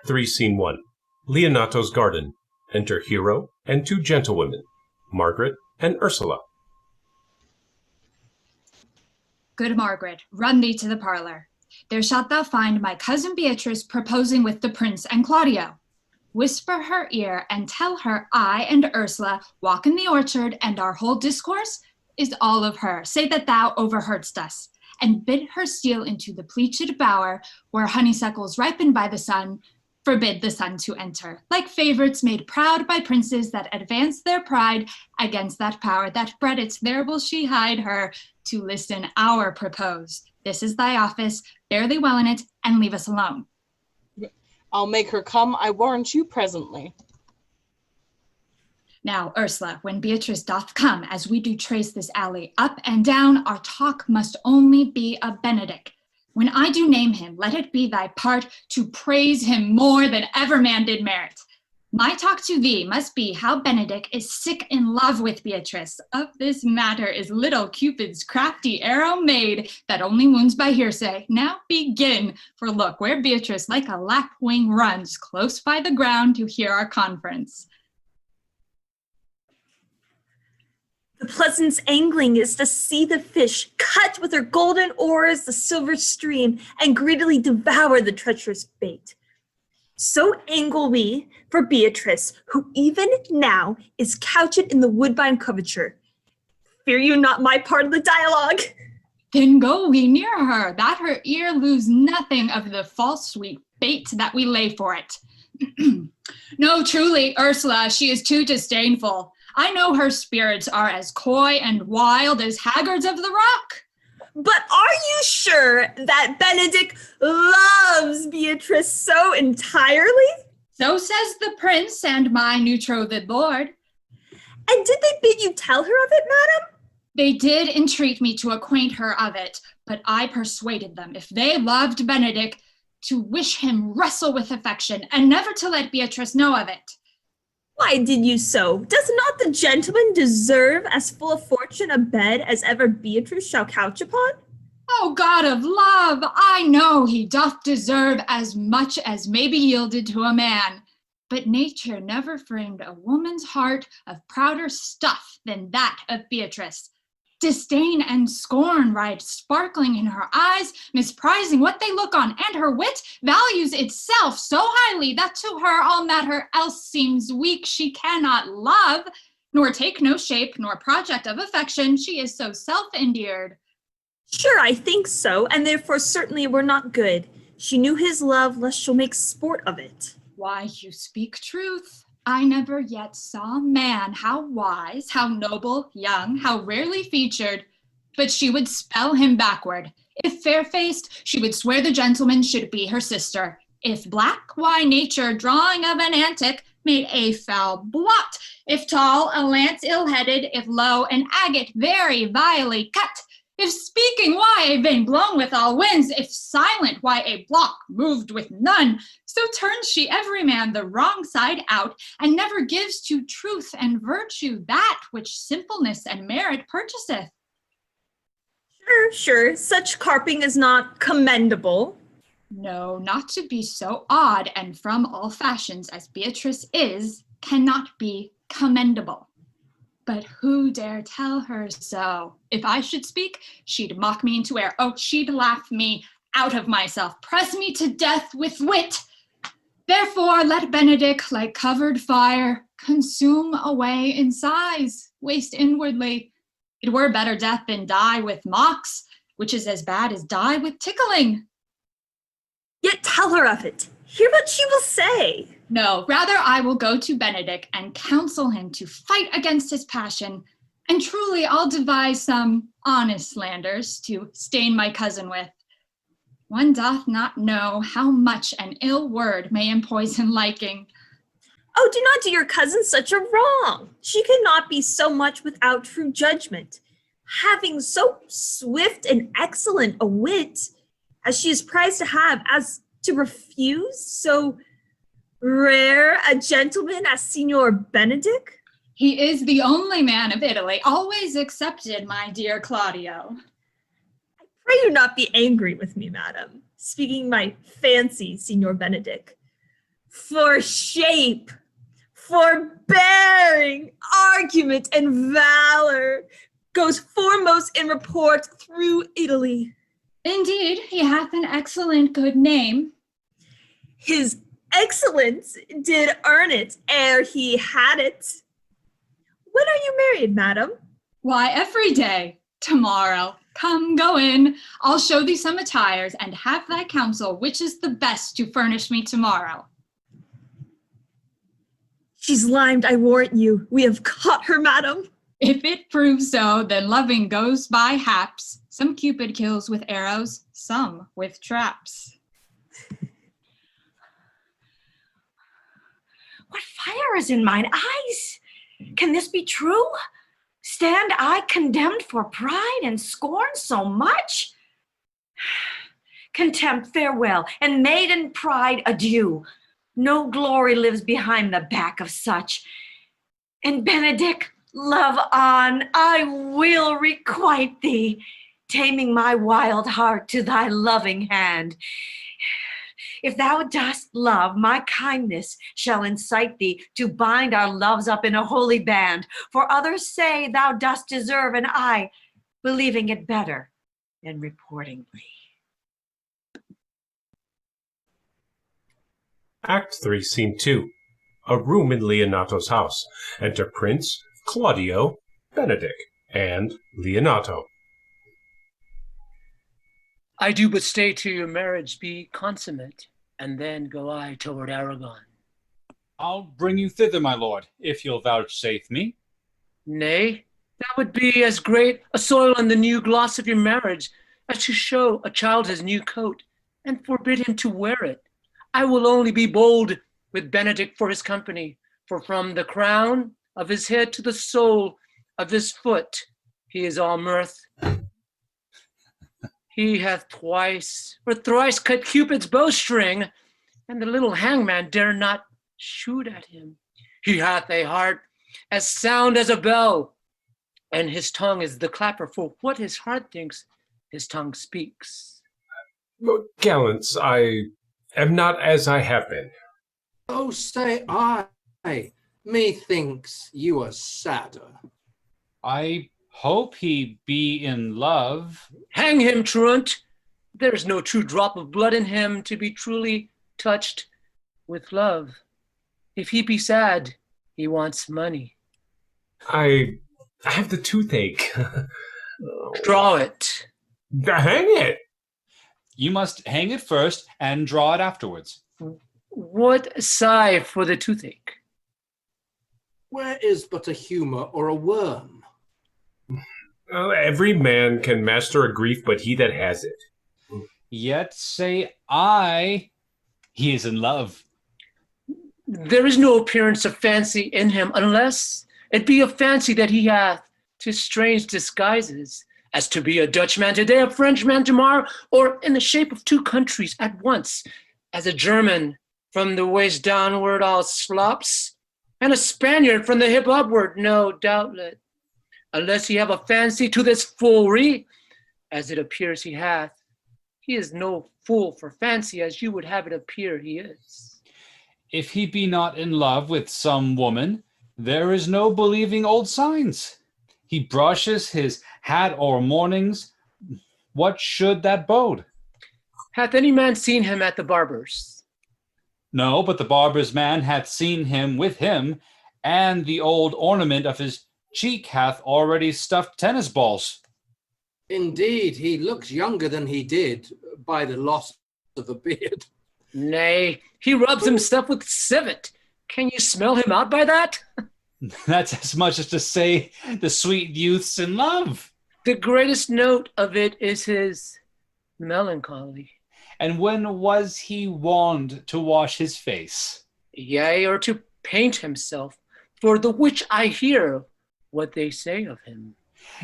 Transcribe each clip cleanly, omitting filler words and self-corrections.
Act 3, Scene 1. Leonato's garden. Enter Hero and two gentlewomen, Margaret and Ursula. Good Margaret, run thee to the parlor. There shalt thou find my cousin Beatrice proposing with the prince and Claudio. Whisper her ear and tell her I and Ursula walk in the orchard, and our whole discourse is all of her. Say that thou overheardst us, and bid her steal into the pleached bower where honeysuckles ripen by the sun. Forbid the sun to enter, like favorites made proud by princes that advance their pride against that power that bred it. There will she hide her to listen our propose. This is thy office, bear thee well in it, and leave us alone. I'll make her come, I warrant you presently. Now, Ursula, when Beatrice doth come, as we do trace this alley up and down, our talk must only be of Benedick. When I do name him, let it be thy part to praise him more than ever man did merit. My talk to thee must be how Benedick is sick in love with Beatrice. Of this matter is little Cupid's crafty arrow made, that only wounds by hearsay. Now begin, for look where Beatrice like a lapwing runs, close by the ground to hear our conference. The pleasance angling is to see the fish cut with her golden oars the silver stream and greedily devour the treacherous bait. So angle we for Beatrice, who even now is couched in the woodbine coverture. Fear you not my part of the dialogue? Then go we near her, that her ear lose nothing of the false sweet bait that we lay for it. No, truly, Ursula, she is too disdainful. I know her spirits are as coy and wild as haggards of the rock. But are you sure that Benedick loves Beatrice so entirely? So says the prince and my betrothed lord. And did they bid you tell her of it, madam? They did entreat me to acquaint her of it, but I persuaded them, if they loved Benedick, to wish him wrestle with affection, and never to let Beatrice know of it. Why did you so? Does not the gentleman deserve as full a fortune a bed as ever Beatrice shall couch upon? O God of love, I know he doth deserve as much as may be yielded to a man. But nature never framed a woman's heart of prouder stuff than that of Beatrice. Disdain and scorn ride sparkling in her eyes, misprizing what they look on, and her wit values itself so highly that to her all matter else seems weak. She cannot love, nor take no shape, nor project of affection. She is so self-endeared. Sure, I think so, and therefore certainly we're not good. She knew his love, lest she'll make sport of it. Why, you speak truth. I never yet saw man how wise, how noble, young, how rarely featured, but she would spell him backward. If fair-faced, she would swear the gentleman should be her sister. If black, why nature, drawing of an antic, made a foul blot. If tall, a lance ill-headed. If low, an agate very vilely cut. If speaking, why a vein blown with all winds. If silent, why a block moved with none. So turns she every man the wrong side out, and never gives to truth and virtue that which simpleness and merit purchaseth. Sure, such carping is not commendable. No, not to be so odd and from all fashions as Beatrice is, cannot be commendable. But who dare tell her so? If I should speak, she'd mock me into air. Oh, she'd laugh me out of myself, press me to death with wit. Therefore, let Benedick, like covered fire, consume away in sighs, waste inwardly. It were better death than die with mocks, which is as bad as die with tickling. Yet tell her of it. Hear what she will say. No, rather I will go to Benedick and counsel him to fight against his passion, and truly I'll devise some honest slanders to stain my cousin with. One doth not know how much an ill word may empoison liking. Oh, do not do your cousin such a wrong. She cannot be so much without true judgment. Having so swift and excellent a wit as she is prized to have, as to refuse so rare a gentleman as Signor Benedick? He is the only man of Italy, always accepted, my dear Claudio. I pray you not be angry with me, madam, speaking my fancy, Signor Benedick. for shape, for bearing, argument, and valor, goes foremost in report through Italy. Indeed, he hath an excellent good name. His excellence did earn it ere he had it. When are you married, madam? Why, every day. Tomorrow. Come, go in. I'll show thee some attires, and have thy counsel which is the best to furnish me tomorrow. She's limed, I warrant you. We have caught her, madam. If it proves so, then loving goes by haps. Some Cupid kills with arrows, some with traps. What fire is in mine eyes? Can this be true? Stand I condemned for pride and scorn so much? Contempt, farewell, and maiden pride, adieu. No glory lives behind the back of such. And Benedict, love on, I will requite thee, taming my wild heart to thy loving hand. If thou dost love, my kindness shall incite thee to bind our loves up in a holy band. For others say thou dost deserve, and I, believing it better than reporting thee. Act 3, Scene 2. A room in Leonato's house. Enter Prince, Claudio, Benedict, and Leonato. I do but stay till your marriage be consummate, and then go I toward Aragon. I'll bring you thither, my lord, if you'll vouchsafe me. Nay, that would be as great a soil on the new gloss of your marriage as to show a child his new coat, and forbid him to wear it. I will only be bold with Benedict for his company, for from the crown of his head to the sole of his foot, he is all mirth. He hath twice or thrice cut Cupid's bowstring, and the little hangman dare not shoot at him. He hath a heart as sound as a bell, and his tongue is the clapper, for what his heart thinks, his tongue speaks. Gallants, I am not as I have been. Oh, say I, methinks you are sadder. I hope he be in love. Hang him, truant! There's no true drop of blood in him to be truly touched with love. If he be sad, he wants money. I have the toothache. Draw it. Hang it! You must hang it first and draw it afterwards. What sigh for the toothache? Where is but a humour or a worm? Every man can master a grief, but he that has it. Yet say I, he is in love. There is no appearance of fancy in him, unless it be a fancy that he hath to strange disguises, as to be a Dutchman today, a Frenchman tomorrow, or in the shape of two countries at once, as a German from the waist downward all slops, and a Spaniard from the hip upward, no doubtlet, unless he have a fancy to this foolery, as it appears he hath. He is no fool for fancy, as you would have it appear he is. If he be not in love with some woman, there is no believing old signs. He brushes his hat o'er mornings. What should that bode? Hath any man seen him at the barber's? No, but the barber's man hath seen him with him, and the old ornament of his cheek hath already stuffed tennis balls. Indeed, he looks younger than he did, by the loss of a beard. Nay, he rubs himself with civet. Can you smell him out by that? That's as much as to say the sweet youth's in love. The greatest note of it is his melancholy. And when was he wont to wash his face? Yea, or to paint himself, for the which I hear what they say of him.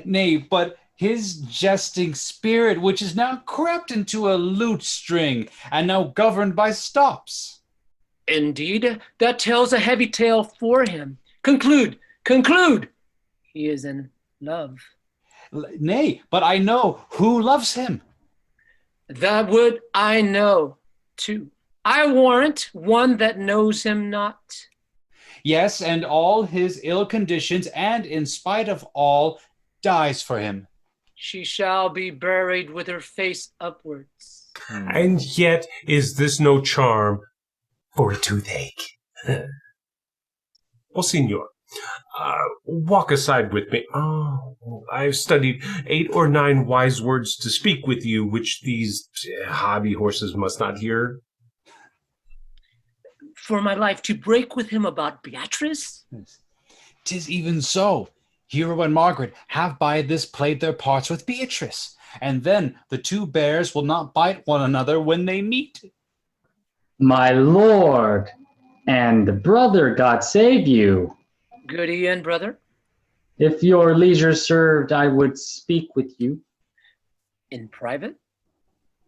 Nay, but his jesting spirit, which is now crept into a lute string, and now governed by stops. Indeed, that tells a heavy tale for him. Conclude, conclude. He is in love. Nay, but I know who loves him. That would I know, too. I warrant one that knows him not. Yes, and all his ill conditions, and in spite of all, dies for him. She shall be buried with her face upwards. And yet is this no charm for a toothache? Well, Signor, walk aside with me. Oh, I've studied 8 or 9 wise words to speak with you, which these hobby horses must not hear. For my life, to break with him about Beatrice? 'Tis even so. Hero and Margaret have by this played their parts with Beatrice, and then the 2 bears will not bite one another when they meet. My lord, and brother, God save you. Good Ian, brother. If your leisure served, I would speak with you. In private?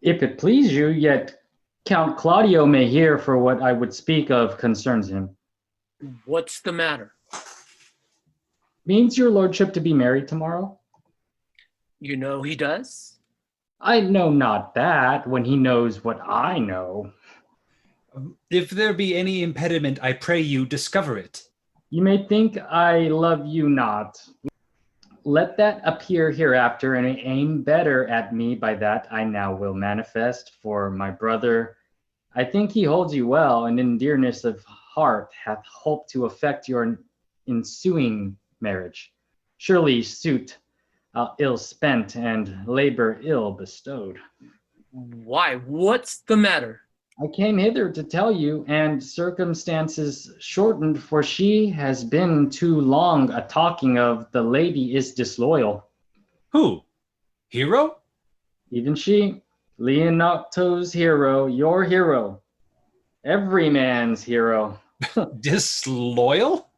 If it please you, yet Count Claudio may hear, for what I would speak of concerns him. What's the matter? Means your lordship to be married tomorrow? You know he does? I know not that, when he knows what I know. If there be any impediment, I pray you discover it. You may think I love you not. Let that appear hereafter, and aim better at me by that I now will manifest. For my brother, I think he holds you well, and in dearness of heart hath hoped to effect your ensuing marriage. Surely suit ill spent and labor ill bestowed. Why, what's the matter? I came hither to tell you, and circumstances shortened, for she has been too long a talking of the lady is disloyal. Who? Hero? Even she, Leonato's hero, your hero, every man's hero. Disloyal?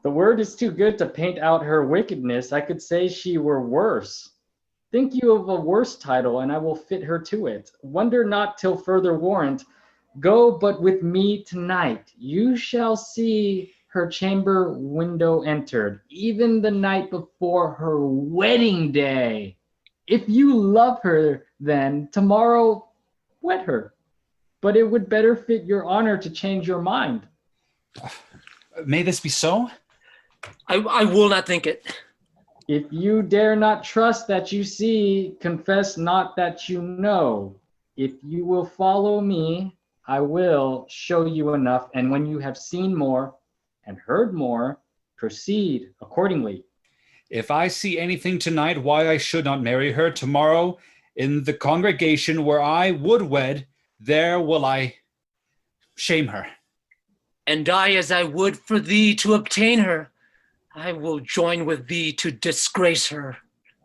The word is too good to paint out her wickedness. I could say she were worse. Think you of a worse title, and I will fit her to it. Wonder not till further warrant. Go but with me tonight. You shall see her chamber window entered, even the night before her wedding day. If you love her, then tomorrow wed her. But it would better fit your honor to change your mind. May this be so? I will not think it. If you dare not trust that you see, confess not that you know. If you will follow me, I will show you enough, and when you have seen more and heard more, proceed accordingly. If I see anything tonight why I should not marry her, tomorrow in the congregation where I would wed, there will I shame her. And I, as I would for thee to obtain her, I will join with thee to disgrace her.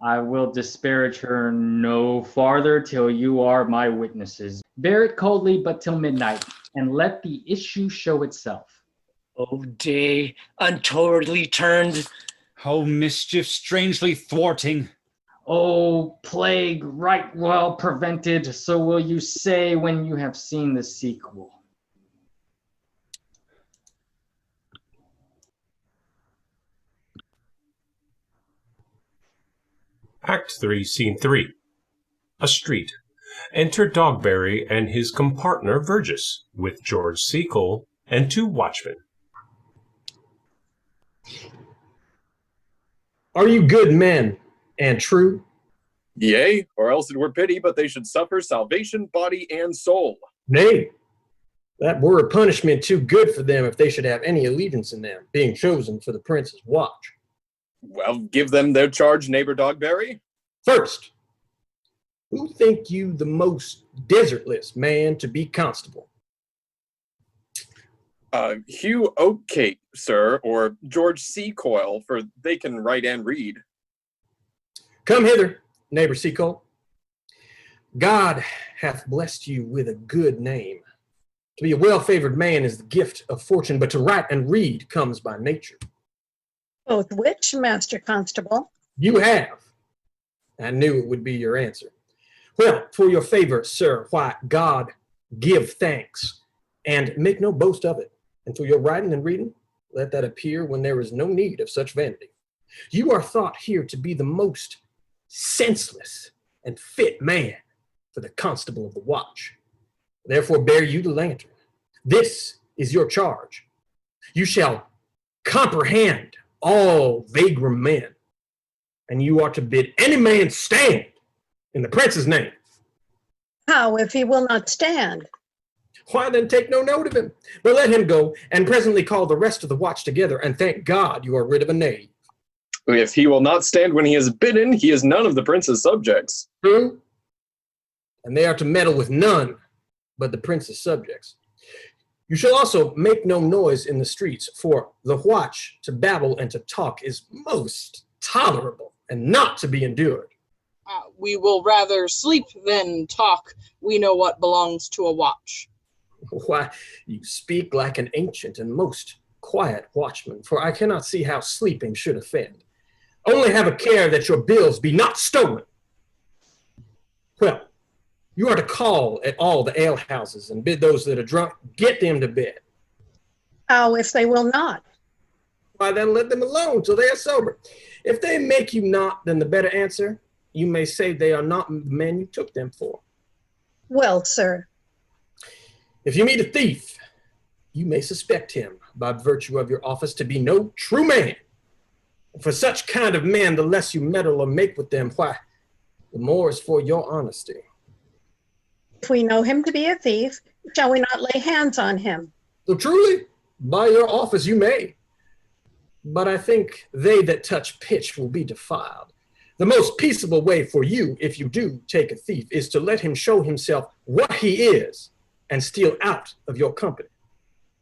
I will disparage her no farther till you are my witnesses. Bear it coldly but till midnight, and let the issue show itself. O day untowardly turned. O mischief strangely thwarting. O plague right well prevented, so will you say when you have seen the sequel. Act 3, Scene 3. A street. Enter Dogberry and his compartner Verges, with George Seacole and 2 watchmen. Are you good men and true? Yea, or else it were pity, but they should suffer salvation, body and soul. Nay, that were a punishment too good for them if they should have any allegiance in them, being chosen for the prince's watch. Well, give them their charge, neighbor Dogberry. First, who think you the most desertless man to be constable? Hugh Oakcape, sir, or George Seacoil, for they can write and read. Come hither, neighbor Seacole. God hath blessed you with a good name. To be a well-favored man is the gift of fortune, but to write and read comes by nature. Both which, Master Constable? You have. I knew it would be your answer. Well, for your favor, sir, why, God give thanks, and make no boast of it. And for your writing and reading, let that appear when there is no need of such vanity. You are thought here to be the most senseless and fit man for the constable of the watch. Therefore bear you the lantern. This is your charge. You shall comprehend all vagrom men, and you are to bid any man stand in the prince's name. How if he will not stand? Why then take no note of him, but let him go, and presently call the rest of the watch together, and thank God you are rid of a knave. If he will not stand when he is bidden, he is none of the prince's subjects. True. And they are to meddle with none but the prince's subjects. You shall also make no noise in the streets, for the watch to babble and to talk is most tolerable and not to be endured. We will rather sleep than talk. We know what belongs to a watch. Why, you speak like an ancient and most quiet watchman, for I cannot see how sleeping should offend. Only have a care that your bills be not stolen. Well, you are to call at all the alehouses and bid those that are drunk get them to bed. How if they will not? Why then let them alone till they are sober. If they make you not, then the better answer, you may say they are not the men you took them for. Well, sir. If you meet a thief, you may suspect him by virtue of your office to be no true man. For such kind of men, the less you meddle or make with them, why, the more is for your honesty. If we know him to be a thief, shall we not lay hands on him? So truly, by your office you may. But I think they that touch pitch will be defiled. The most peaceable way for you, if you do take a thief, is to let him show himself what he is and steal out of your company.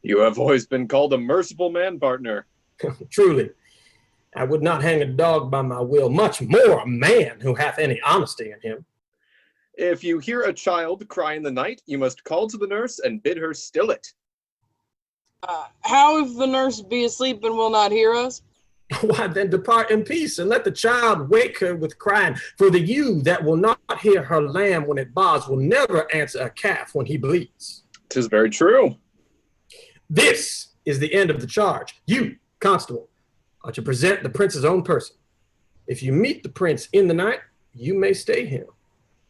You have always been called a merciful man, partner. Truly, I would not hang a dog by my will, much more a man who hath any honesty in him. If you hear a child cry in the night, you must call to the nurse and bid her still it. How if the nurse be asleep and will not hear us? Why then depart in peace and let the child wake her with crying. For the ewe that will not hear her lamb when it baws will never answer a calf when he bleats. 'Tis very true. This is the end of the charge. You, constable, are to present the prince's own person. If you meet the prince in the night, you may stay him.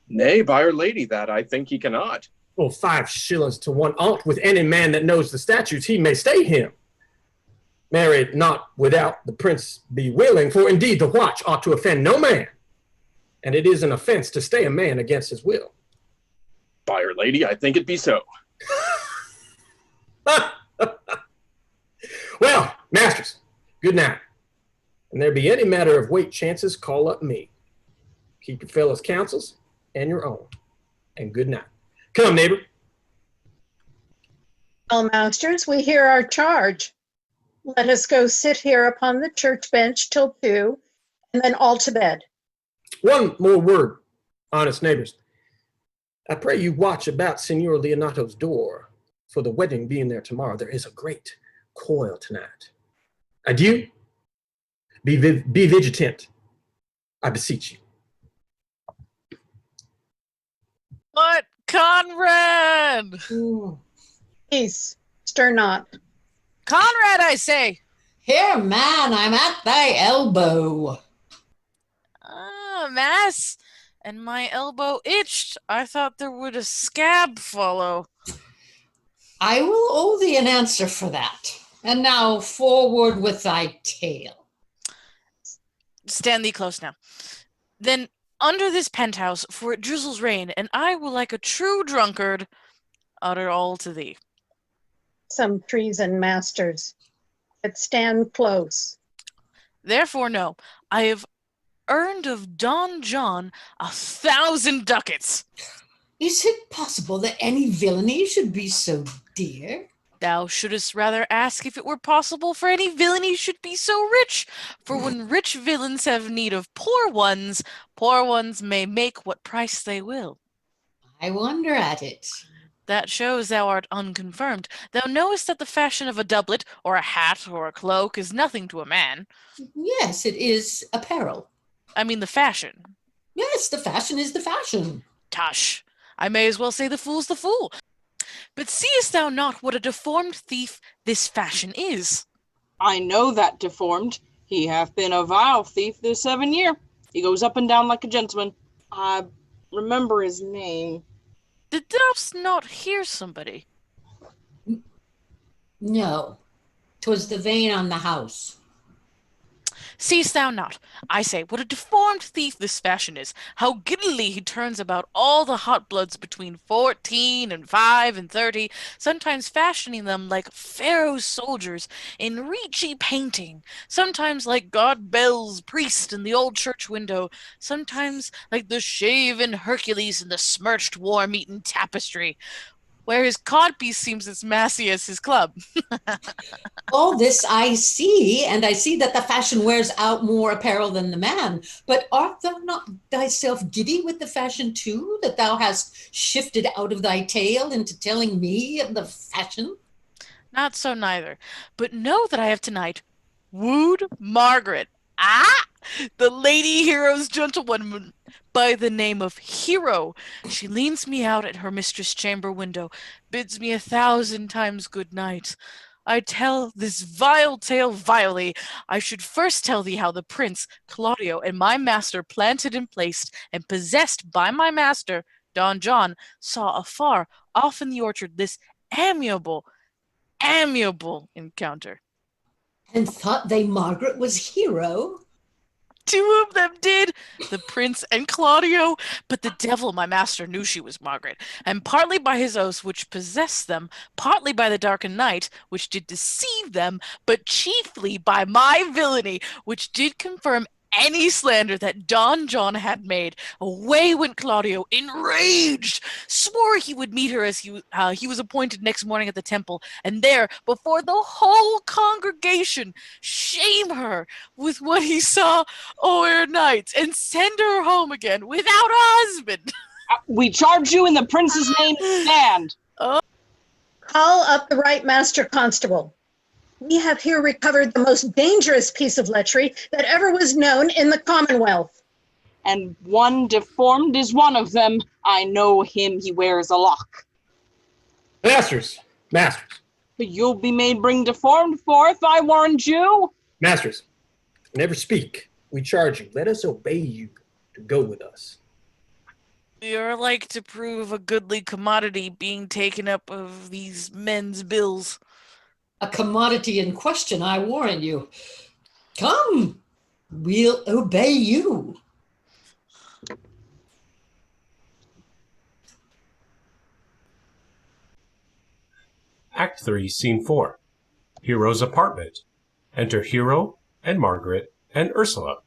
Nay, by our lady, that I think he cannot. Oh, 5 shillings to 1 ounce with any man that knows the statutes, he may stay him. Married not without the prince be willing, for indeed the watch ought to offend no man, and it is an offense to stay a man against his will. By our lady, I think it be so. Well, masters, good night. And there be any matter of weight chances, call up me. Keep your fellows' counsels and your own. And good night. Come, neighbor. Well, masters, we hear our charge. Let us go sit here upon the church bench till 2, and then all to bed. One more word, honest neighbors. I pray you watch about Signor Leonato's door, for the wedding being there tomorrow, there is a great coil tonight. Adieu. Be vigilant, I beseech you. What, Conrad? Peace, stir not. Conrad, I say. Here, man, I'm at thy elbow. Ah, mass, and my elbow itched. I thought there would a scab follow. I will owe thee an answer for that. And now forward with thy tale. Stand thee close now. Then under this penthouse, for it drizzles rain, and I will like a true drunkard utter all to thee. Some treason, masters, but stand close. Therefore, no, I have earned of Don John 1,000 ducats. Is it possible that any villainy should be so dear? Thou shouldst rather ask if it were possible for any villainy should be so rich. For when rich villains have need of poor ones may make what price they will. I wonder at it. That shows thou art unconfirmed. Thou knowest that the fashion of a doublet, or a hat, or a cloak is nothing to a man. Yes, it is apparel. I mean the fashion. Yes, the fashion is the fashion. Tush! I may as well say the fool's the fool. But seest thou not what a deformed thief this fashion is? I know that deformed. He hath been a vile thief this 7 year. He goes up and down like a gentleman. I remember his name. Did thou not hear somebody? No, 'twas the vane on the house. Seest thou not? I say, what a deformed thief this fashion is! How giddily he turns about all the hot bloods between 14 and 5 and 30, sometimes fashioning them like Pharaoh's soldiers in Ricci painting, sometimes like God Bell's priest in the old church window, sometimes like the shaven Hercules in the smirched worm-eaten tapestry, where his codpiece seems as massy as his club. All this I see, and I see that the fashion wears out more apparel than the man. But art thou not thyself giddy with the fashion too, that thou hast shifted out of thy tale into telling me of the fashion? Not so neither, but know that I have tonight wooed Margaret. Ah! The lady hero's gentlewoman by the name of Hero. She leans me out at her mistress' chamber window, bids me 1,000 times good night. I tell this vile tale vilely. I should first tell thee how the prince, Claudio, and my master planted and placed, and possessed by my master, Don John, saw afar off in the orchard this amiable encounter. And thought they Margaret was Hero? 2 of them did, the prince and Claudio, but the devil, my master, knew she was Margaret, and partly by his oaths which possessed them, partly by the darkened night which did deceive them, but chiefly by my villainy which did confirm any slander that Don John had made. Away went Claudio, enraged, swore he would meet her as he was appointed next morning at the temple, and there, before the whole congregation, shame her with what he saw o'er night, and send her home again without a husband. We charge you in the prince's name, stand. Call up the right master constable. We have here recovered the most dangerous piece of lechery that ever was known in the Commonwealth. And one deformed is one of them. I know him, he wears a lock. Masters, masters, You'll be made bring deformed forth, I warrant you. masters, never speak. We charge you. Let us obey you to go with us. You're like to prove a goodly commodity being taken up of these men's bills. A commodity in question, I warn you. Come, we'll obey you. Act 3, Scene 4. Hero's apartment. Enter Hero and Margaret and Ursula.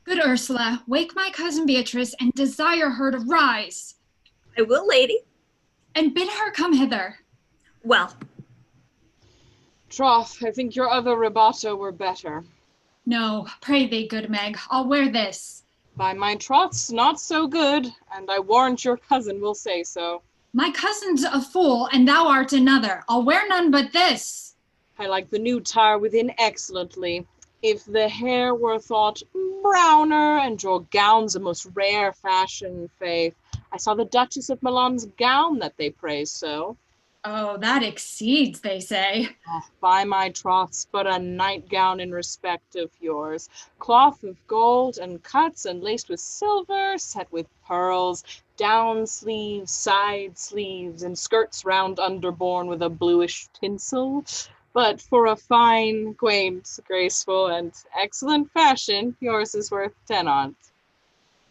Good Ursula, wake my cousin Beatrice and desire her to rise. I will, lady. And bid her come hither. Well. Troth, I think your other ribato were better. No, pray thee, good Meg, I'll wear this. By my troth's not so good, and I warrant your cousin will say so. My cousin's a fool, and thou art another. I'll wear none but this. I like the new tire within excellently. If the hair were thought browner, and your gown's a most rare fashion, faith. I saw the Duchess of Milan's gown that they praise so. Oh, that exceeds, they say. Oh, by my troths, but a nightgown in respect of yours. Cloth of gold, and cuts, and laced with silver, set with pearls, down sleeves, side sleeves, and skirts round underborne with a bluish tinsel. But for a fine, quaint, graceful, and excellent fashion, yours is worth 10 on't.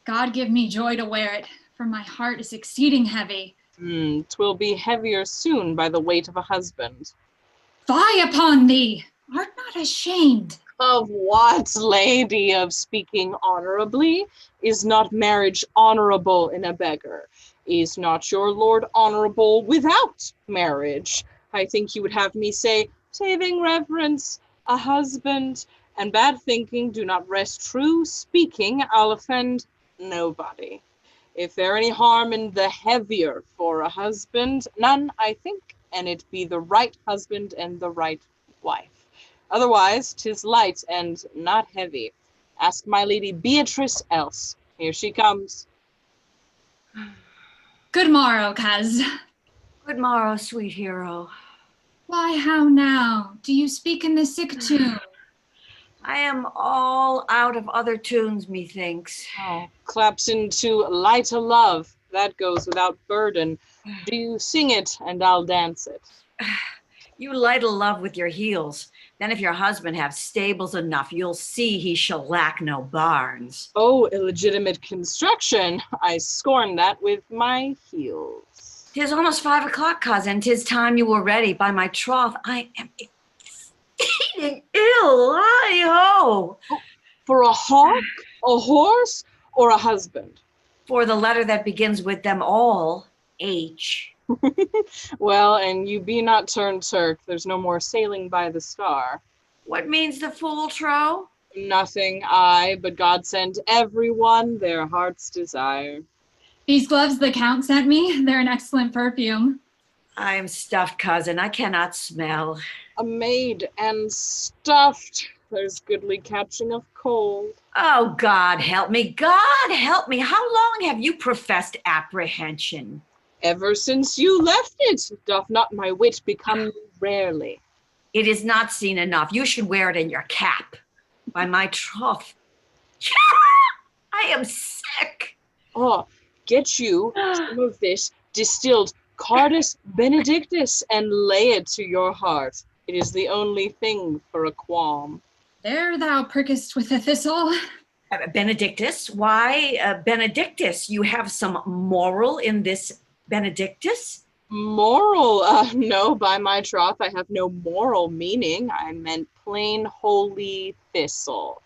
God give me joy to wear it, for my heart is exceeding heavy. 'Twill be heavier soon by the weight of a husband. Fie upon thee! Art not ashamed? Of what, lady? Of speaking honorably? Is not marriage honorable in a beggar? Is not your lord honorable without marriage? I think you would have me say, saving reverence, a husband, and bad thinking do not rest true speaking, I'll offend nobody. If there any harm in the heavier for a husband, none, I think, and it be the right husband and the right wife. Otherwise, 'tis light and not heavy. Ask my lady Beatrice else. Here she comes. Good morrow, coz. Good morrow, sweet hero. Why, how now? Do you speak in the sick tune? I am all out of other tunes, methinks. Oh, claps into Light o' Love. That goes without burden. Do you sing it and I'll dance it? You light a love with your heels. Then if your husband have stables enough, you'll see he shall lack no barns. Oh, illegitimate construction. I scorn that with my heels. 'Tis almost 5 o'clock, cousin. 'Tis time you were ready. By my troth, I am exceeding ill. Hi-ho! For a hawk, a horse, or a husband? For the letter that begins with them all, H. Well, and you be not turned Turk. There's no more sailing by the star. What means the fool, Tro? Nothing, but God sent everyone their heart's desire. These gloves the Count sent me, they're an excellent perfume. I am stuffed, cousin. I cannot smell. A maid and stuffed. There's goodly catching of cold. Oh, God help me. God help me. How long have you professed apprehension? Ever since you left it, doth not my wit become rarely? It is not seen enough. You should wear it in your cap. By my troth. I am sick. Oh, get you some of this distilled Cardus Benedictus and lay it to your heart. It is the only thing for a qualm. There thou prickest with a thistle. Benedictus? Why, Benedictus? You have some moral in this Benedictus? Moral? No, by my troth, I have no moral meaning. I meant plain holy thistle.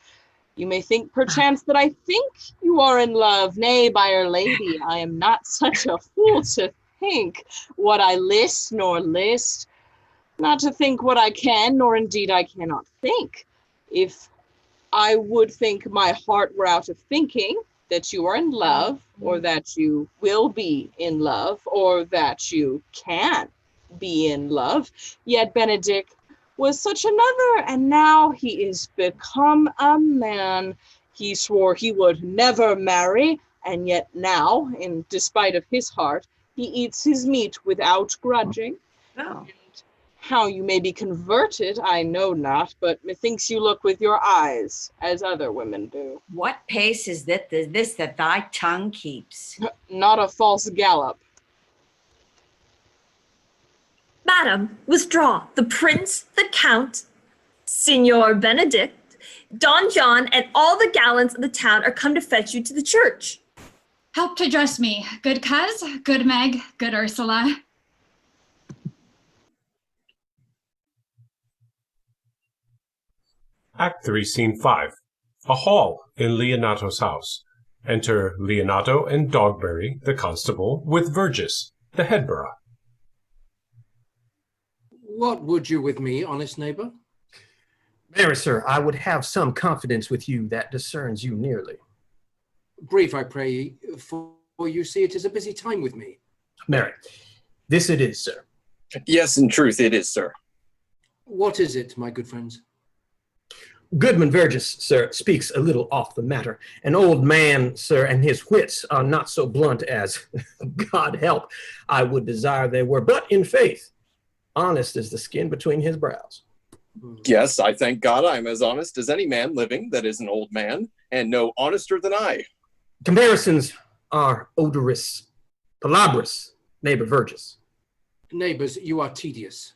You may think perchance that I think you are in love. Nay, by Our Lady, I am not such a fool to think what I list nor list, not to think what I can, nor indeed I cannot think. If I would think my heart were out of thinking that you are in love, or that you will be in love, or that you can be in love, yet Benedict was such another, and now he is become a man. He swore he would never marry, and yet now, in despite of his heart, he eats his meat without grudging. Oh. How you may be converted, I know not, but methinks you look with your eyes, as other women do. What pace is this that thy tongue keeps? Not a false gallop. Madam, withdraw. The prince, the count, Signor Benedict, Don John, and all the gallants of the town are come to fetch you to the church. Help to dress me, good Cuz, good Meg, good Ursula. Act 3, Scene 5. A hall in Leonato's house. Enter Leonato and Dogberry, the constable, with Vergis, the headborough. What would you with me, honest neighbor? Marry, sir, I would have some confidence with you that discerns you nearly. Brief, I pray ye, for you see it is a busy time with me. Marry, this it is, sir. Yes, in truth, it is, sir. What is it, my good friends? Goodman Vergis, sir, speaks a little off the matter. An old man, sir, and his wits are not so blunt as, God help, I would desire they were, but in faith, honest as the skin between his brows. Yes, I thank God I'm as honest as any man living that is an old man, and no honester than I. Comparisons are odorous, palabrous, neighbor Vergis. Neighbors, you are tedious.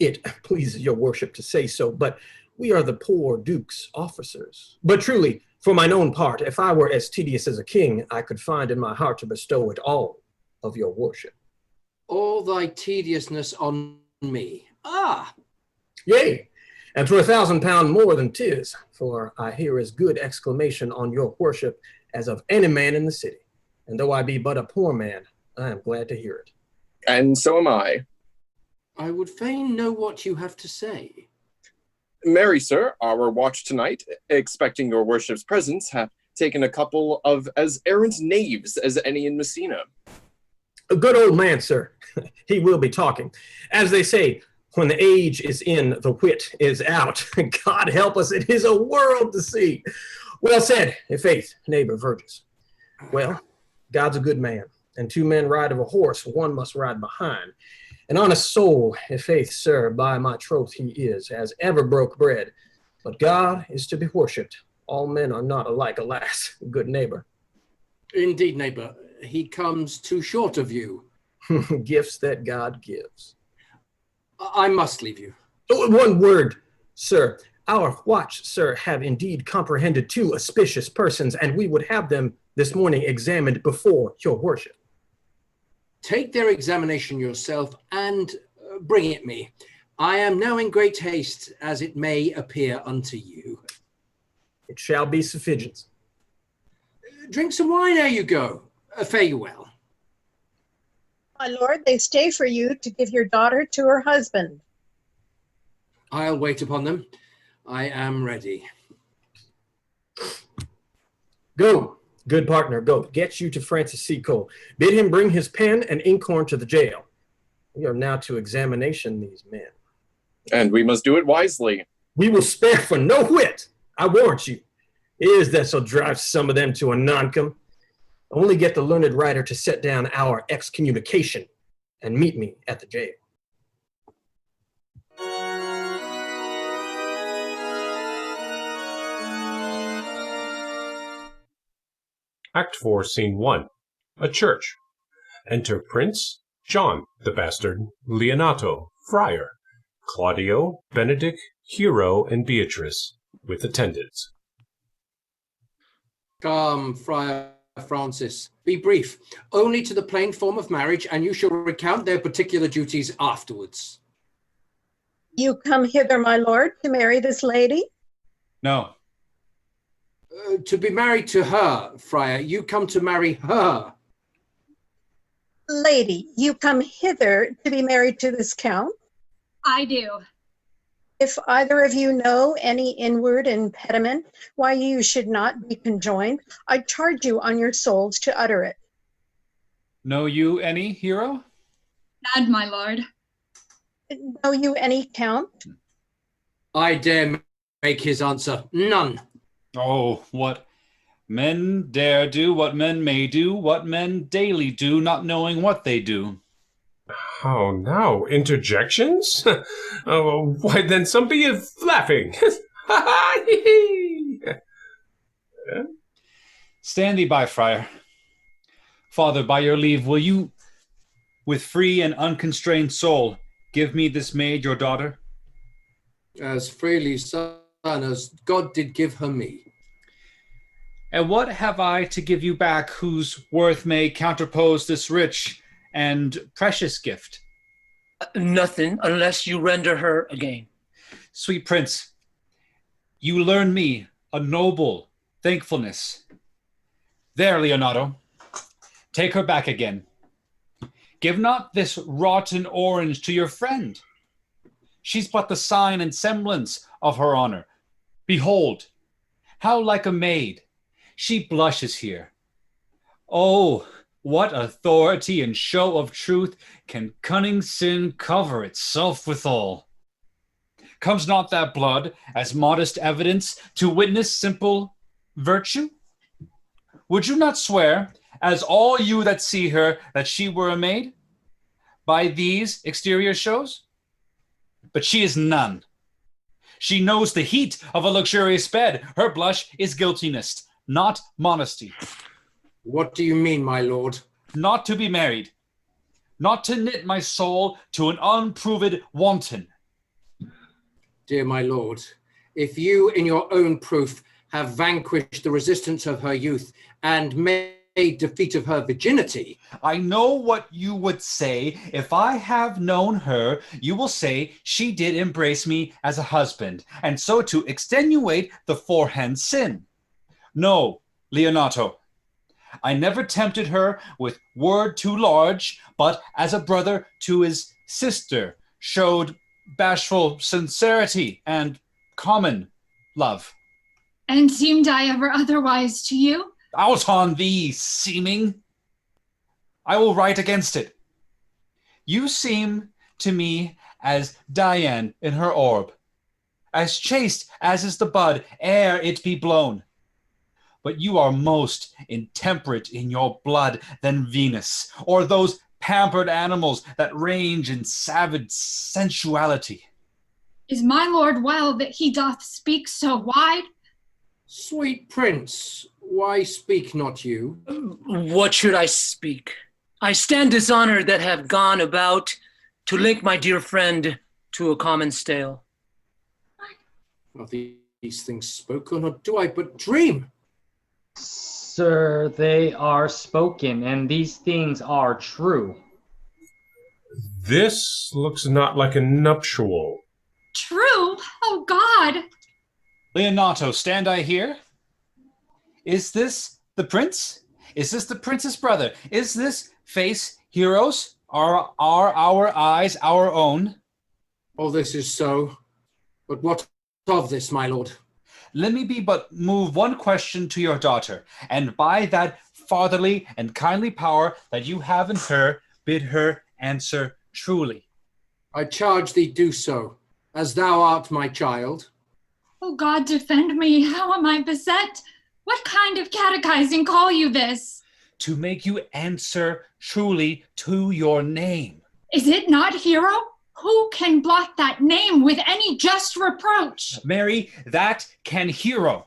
It pleases your worship to say so, but we are the poor duke's officers. But truly, for mine own part, if I were as tedious as a king, I could find in my heart to bestow it all of your worship. All thy tediousness on me. Ah! Yea, and for £1,000 more than 'tis, for I hear as good exclamation on your worship as of any man in the city. And though I be but a poor man, I am glad to hear it. And so am I. I would fain know what you have to say. Marry, sir, our watch tonight, expecting your worship's presence, have taken a couple of as errant knaves as any in Messina. A good old man, sir. He will be talking. As they say, when the age is in, the wit is out. God help us, it is a world to see. Well said, i' faith, neighbor Vergis. Well, God's a good man, and two men ride of a horse, one must ride behind. An honest soul, i' faith, sir, by my troth he is, as ever broke bread. But God is to be worshipped. All men are not alike, alas, good neighbor. Indeed, neighbor, he comes too short of you. Gifts that God gives. I must leave you. Oh, one word, sir. Our watch, sir, have indeed comprehended 2 auspicious persons, and we would have them this morning examined before your worship. Take their examination yourself and bring it me. I am now in great haste, as it may appear unto you. It shall be sufficient. Drink some wine ere you go. Fare you well. My lord, they stay for you to give your daughter to her husband. I'll wait upon them. I am ready. Go, good partner, go. Get you to Francis C. Cole. Bid him bring his pen and inkhorn to the jail. We are now to examination these men. And we must do it wisely. We will spare for no whit, I warrant you. It is that shall drive some of them to a non-com. Only get the learned writer to set down our excommunication and meet me at the jail. Act 4, Scene 1. A church. Enter Prince, John, the bastard, Leonato, friar, Claudio, Benedict, Hero, and Beatrice, with attendants. Come, Friar Francis, be brief, only to the plain form of marriage, and you shall recount their particular duties afterwards. You come hither, my lord, to marry this lady? No. To be married to her, Friar, you come to marry her. Lady, you come hither to be married to this count? I do. If either of you know any inward impediment why you should not be conjoined, I charge you on your souls to utter it. Know you any, Hero? None, my lord. Know you any, count? I dare make his answer, none. Oh, what men dare do, what men may do, what men daily do, not knowing what they do. Oh, now, interjections? Oh, why, then some be laughing. Stand thee by, friar. Father, by your leave, will you, with free and unconstrained soul, give me this maid, your daughter? As freely, son, as God did give her me. And what have I to give you back whose worth may counterpose this rich and precious gift? Nothing, unless you render her again. Sweet prince, you learn me a noble thankfulness. There, Leonato, take her back again. Give not this rotten orange to your friend. She's but the sign and semblance of her honor. Behold, how like a maid she blushes here. Oh, what authority and show of truth can cunning sin cover itself withal? Comes not that blood as modest evidence to witness simple virtue? Would you not swear, as all you that see her, that she were a maid, by these exterior shows? But she is none. She knows the heat of a luxurious bed. Her blush is guiltiness, not modesty. What do you mean, my lord? Not to be married, not to knit my soul to an unproved wanton. Dear my lord, if you in your own proof have vanquished the resistance of her youth and made defeat of her virginity. I know what you would say. If I have known her, you will say she did embrace me as a husband, and so to extenuate the forehand sin. No, Leonato, I never tempted her with word too large, but as a brother to his sister showed bashful sincerity and common love. And seemed I ever otherwise to you? Out on thee, seeming! I will write against it. You seem to me as Diane in her orb, as chaste as is the bud ere it be blown. But you are most intemperate in your blood than Venus, or those pampered animals that range in savage sensuality. Is my lord well that he doth speak so wide? Sweet prince, why speak not you? What should I speak? I stand dishonored that have gone about to link my dear friend to a common stale. Are these things spoken, or do I but dream? Sir, they are spoken, and these things are true. This looks not like a nuptial. True? Oh God! Leonato, stand I here? Is this the prince? Is this the prince's brother? Is this face heroes? Are our eyes our own? All this is so, but what of this, my lord? Let me be but move one question to your daughter, and by that fatherly and kindly power that you have in her, bid her answer truly. I charge thee do so, as thou art my child. Oh God, defend me. How am I beset? What kind of catechizing call you this? To make you answer truly to your name. Is it not hero? Who can blot that name with any just reproach? Mary, that can hero.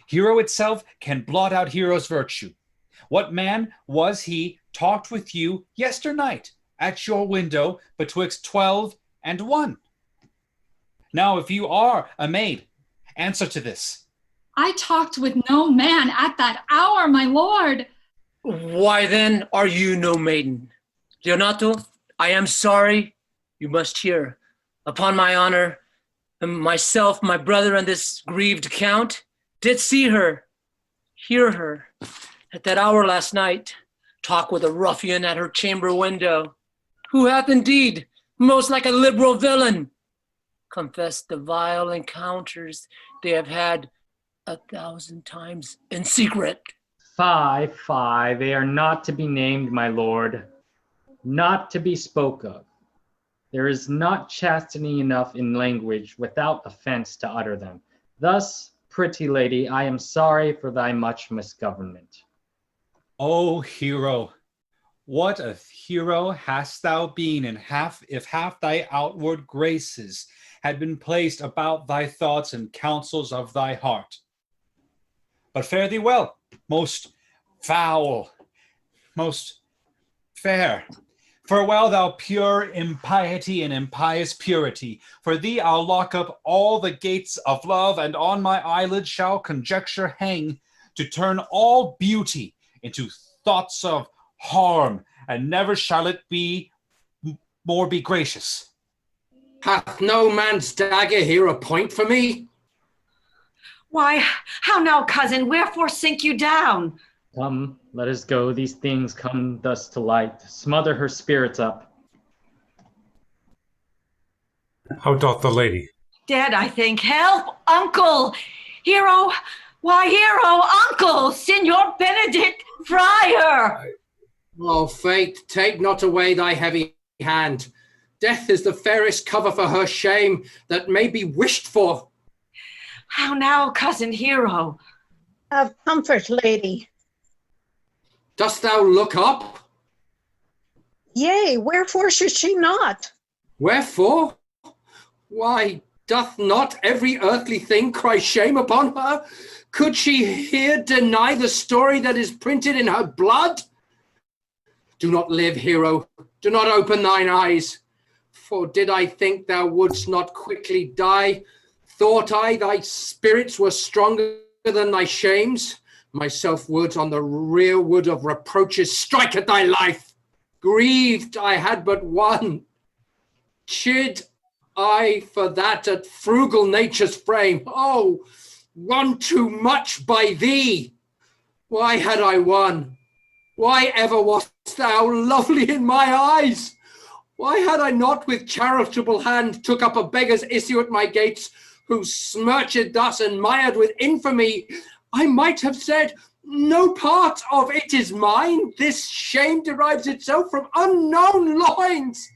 Hero itself can blot out hero's virtue. What man was he talked with you yesternight at your window betwixt 12 and 1? Now, if you are a maid, answer to this. I talked with no man at that hour, my lord. Why then are you no maiden? Leonato, I am sorry. You must hear. Upon my honor, myself, my brother, and this grieved count did see her, hear her, at that hour last night, talk with a ruffian at her chamber window, who hath indeed, most like a liberal villain, confessed the vile encounters they have had 1,000 times in secret. Fie, they are not to be named, my lord, not to be spoke of. There is not chastity enough in language without offense to utter them. Thus, pretty lady, I am sorry for thy much misgovernment. O hero, what a hero hast thou been, and if half thy outward graces had been placed about thy thoughts and counsels of thy heart. But fare thee well, most foul, most fair. Farewell, thou pure impiety and impious purity. For thee I'll lock up all the gates of love, and on my eyelid shall conjecture hang, to turn all beauty into thoughts of harm, and never shall it be more be gracious. Hath no man's dagger here a point for me? Why, how now, cousin? Wherefore sink you down? Come, let us go. These things come thus to light. Smother her spirits up. How doth the lady? Dead, I think. Help, uncle! Hero! Why, hero, uncle! Signor Benedict Friar! Oh, fate, take not away thy heavy hand. Death is the fairest cover for her shame that may be wished for. How now, cousin hero? Have comfort, lady. Dost thou look up? Yea, wherefore should she not? Wherefore? Why, doth not every earthly thing cry shame upon her? Could she here deny the story that is printed in her blood? Do not live, hero. Do not open thine eyes. For did I think thou wouldst not quickly die, thought I thy spirits were stronger than thy shames, myself would on the rear wood of reproaches strike at thy life. Grieved I had but one. Chid I for that at frugal nature's frame. Oh, one too much by thee. Why had I one? Why ever wast thou lovely in my eyes? Why had I not with charitable hand took up a beggar's issue at my gates, who smirched thus and mired with infamy? I might have said, no part of it is mine. This shame derives itself from unknown loins.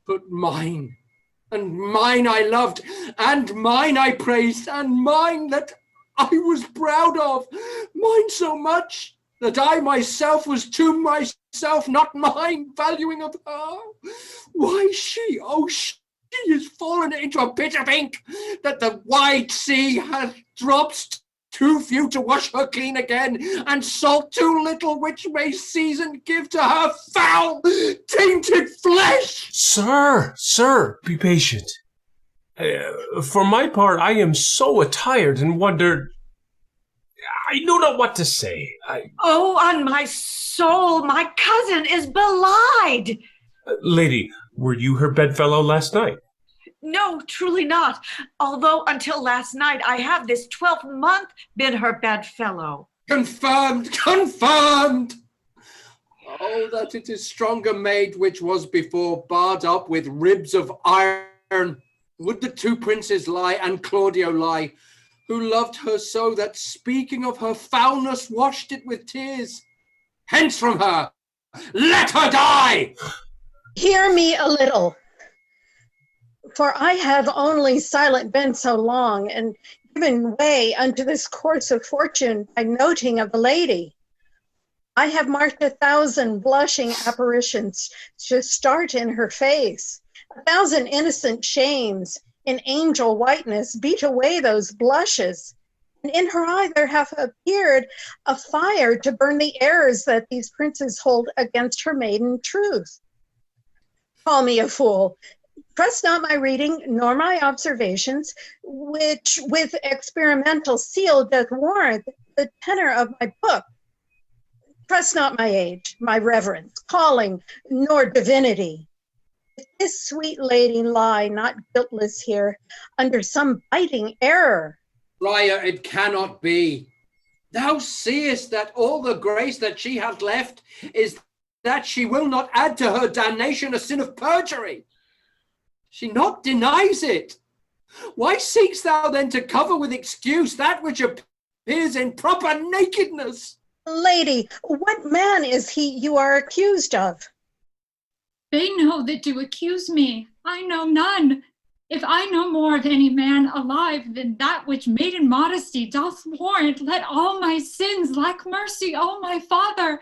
But mine, and mine I loved, and mine I praised, and mine that I was proud of, mine so much that I myself was to myself not mine, valuing of her. Why she, oh She is fallen into a pit of ink that the wide sea hath dropped too few to wash her clean again, and salt too little, which may season give to her foul, tainted flesh. Sir, be patient. For my part, I am so attired and wonder. I know not what to say. Oh, on my soul, my cousin is belied. Lady, were you her bedfellow last night? No, truly not. Although until last night I have this 12th month been her bedfellow. Confirmed, confirmed! Oh, that it is stronger made which was before barred up with ribs of iron. Would the two princes lie and Claudio lie, who loved her so that speaking of her foulness washed it with tears. Hence from her, let her die! Hear me a little. For I have only silent been so long, and given way unto this course of fortune by noting of the lady. I have marked 1,000 blushing apparitions to start in her face, 1,000 innocent shames in angel whiteness beat away those blushes, and in her eye there hath appeared a fire to burn the errors that these princes hold against her maiden truth. Call me a fool. Trust not my reading, nor my observations, which with experimental seal doth warrant the tenor of my book. Trust not my age, my reverence, calling, nor divinity. If this sweet lady lie not guiltless here, under some biting error. Friar, it cannot be. Thou seest that all the grace that she hath left is that she will not add to her damnation a sin of perjury. She not denies it. Why seekst thou then to cover with excuse that which appears in proper nakedness? Lady, what man is he you are accused of? They know that do accuse me. I know none. If I know more of any man alive than that which maiden modesty doth warrant, let all my sins lack mercy, O my father.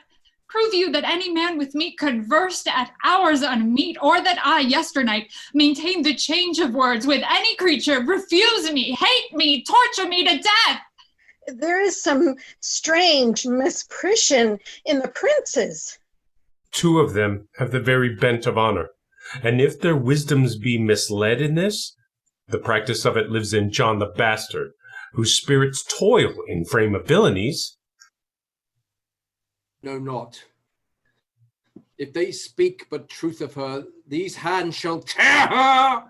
Prove you that any man with me conversed at hours unmeet, or that I yesternight maintained the change of words with any creature, refuse me, hate me, torture me to death. There is some strange misprision in the princes. 2 of them have the very bent of honor, and if their wisdoms be misled in this, the practice of it lives in John the Bastard, whose spirits toil in frame of villainies. No, not. If they speak but truth of her, these hands shall tear her.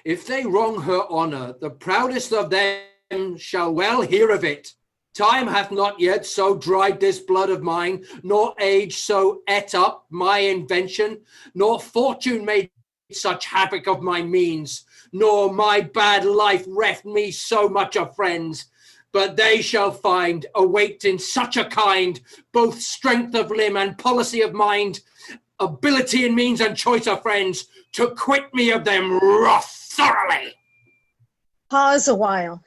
If they wrong her honor, the proudest of them shall well hear of it. Time hath not yet so dried this blood of mine, nor age so ate up my invention, nor fortune made such havoc of my means, nor my bad life reft me so much of friends. But they shall find, await in such a kind, both strength of limb and policy of mind, ability in means and choice of friends, to quit me of them wrath thoroughly. Pause a while,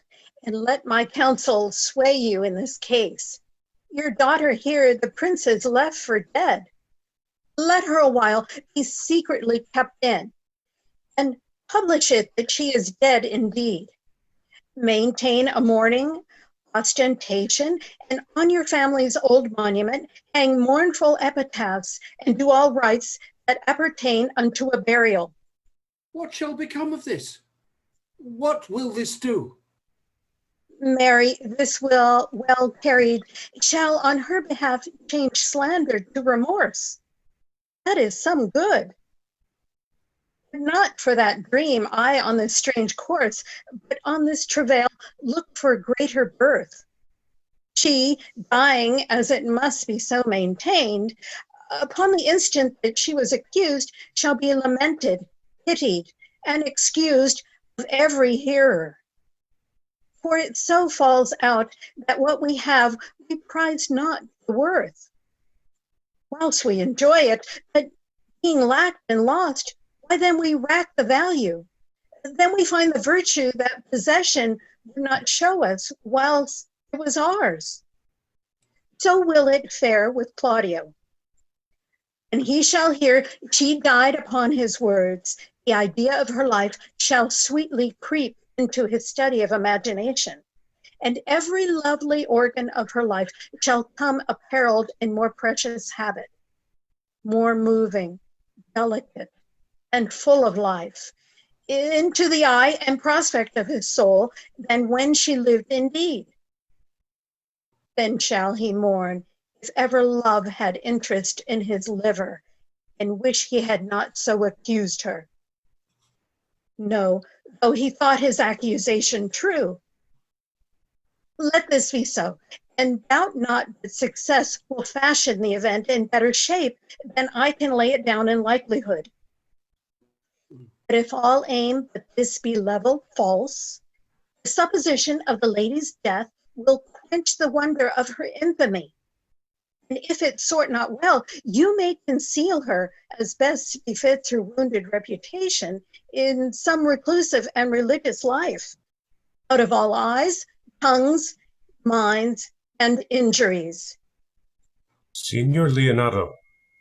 and let my counsel sway you in this case. Your daughter here the princes left for dead. Let her a while be secretly kept in, and publish it that she is dead indeed. Maintain a mourning, ostentation, and on your family's old monument hang mournful epitaphs, and do all rites that appertain unto a burial. What shall become of this? What will this do? Mary, this will, well carried, shall on her behalf change slander to remorse. That is some good. Not for that dream, I on this strange course, but on this travail look for greater birth. She, dying as it must be so maintained, upon the instant that she was accused, shall be lamented, pitied, and excused of every hearer. For it so falls out that what we have, we prize not the worth. Whilst we enjoy it, but being lacked and lost, why then we rack the value. Then we find the virtue that possession would not show us whilst it was ours. So will it fare with Claudio. And he shall hear she died upon his words. The idea of her life shall sweetly creep into his study of imagination. And every lovely organ of her life shall come apparelled in more precious habit, more moving, delicate, and full of life, into the eye and prospect of his soul than when she lived indeed. Then shall he mourn, if ever love had interest in his liver, and wish he had not so accused her. No, though he thought his accusation true. Let this be so, and doubt not that success will fashion the event in better shape than I can lay it down in likelihood. But if all aim that this be level false, the supposition of the lady's death will quench the wonder of her infamy. And if it sort not well, you may conceal her as best befits her wounded reputation in some reclusive and religious life, out of all eyes, tongues, minds, and injuries. Signor Leonato,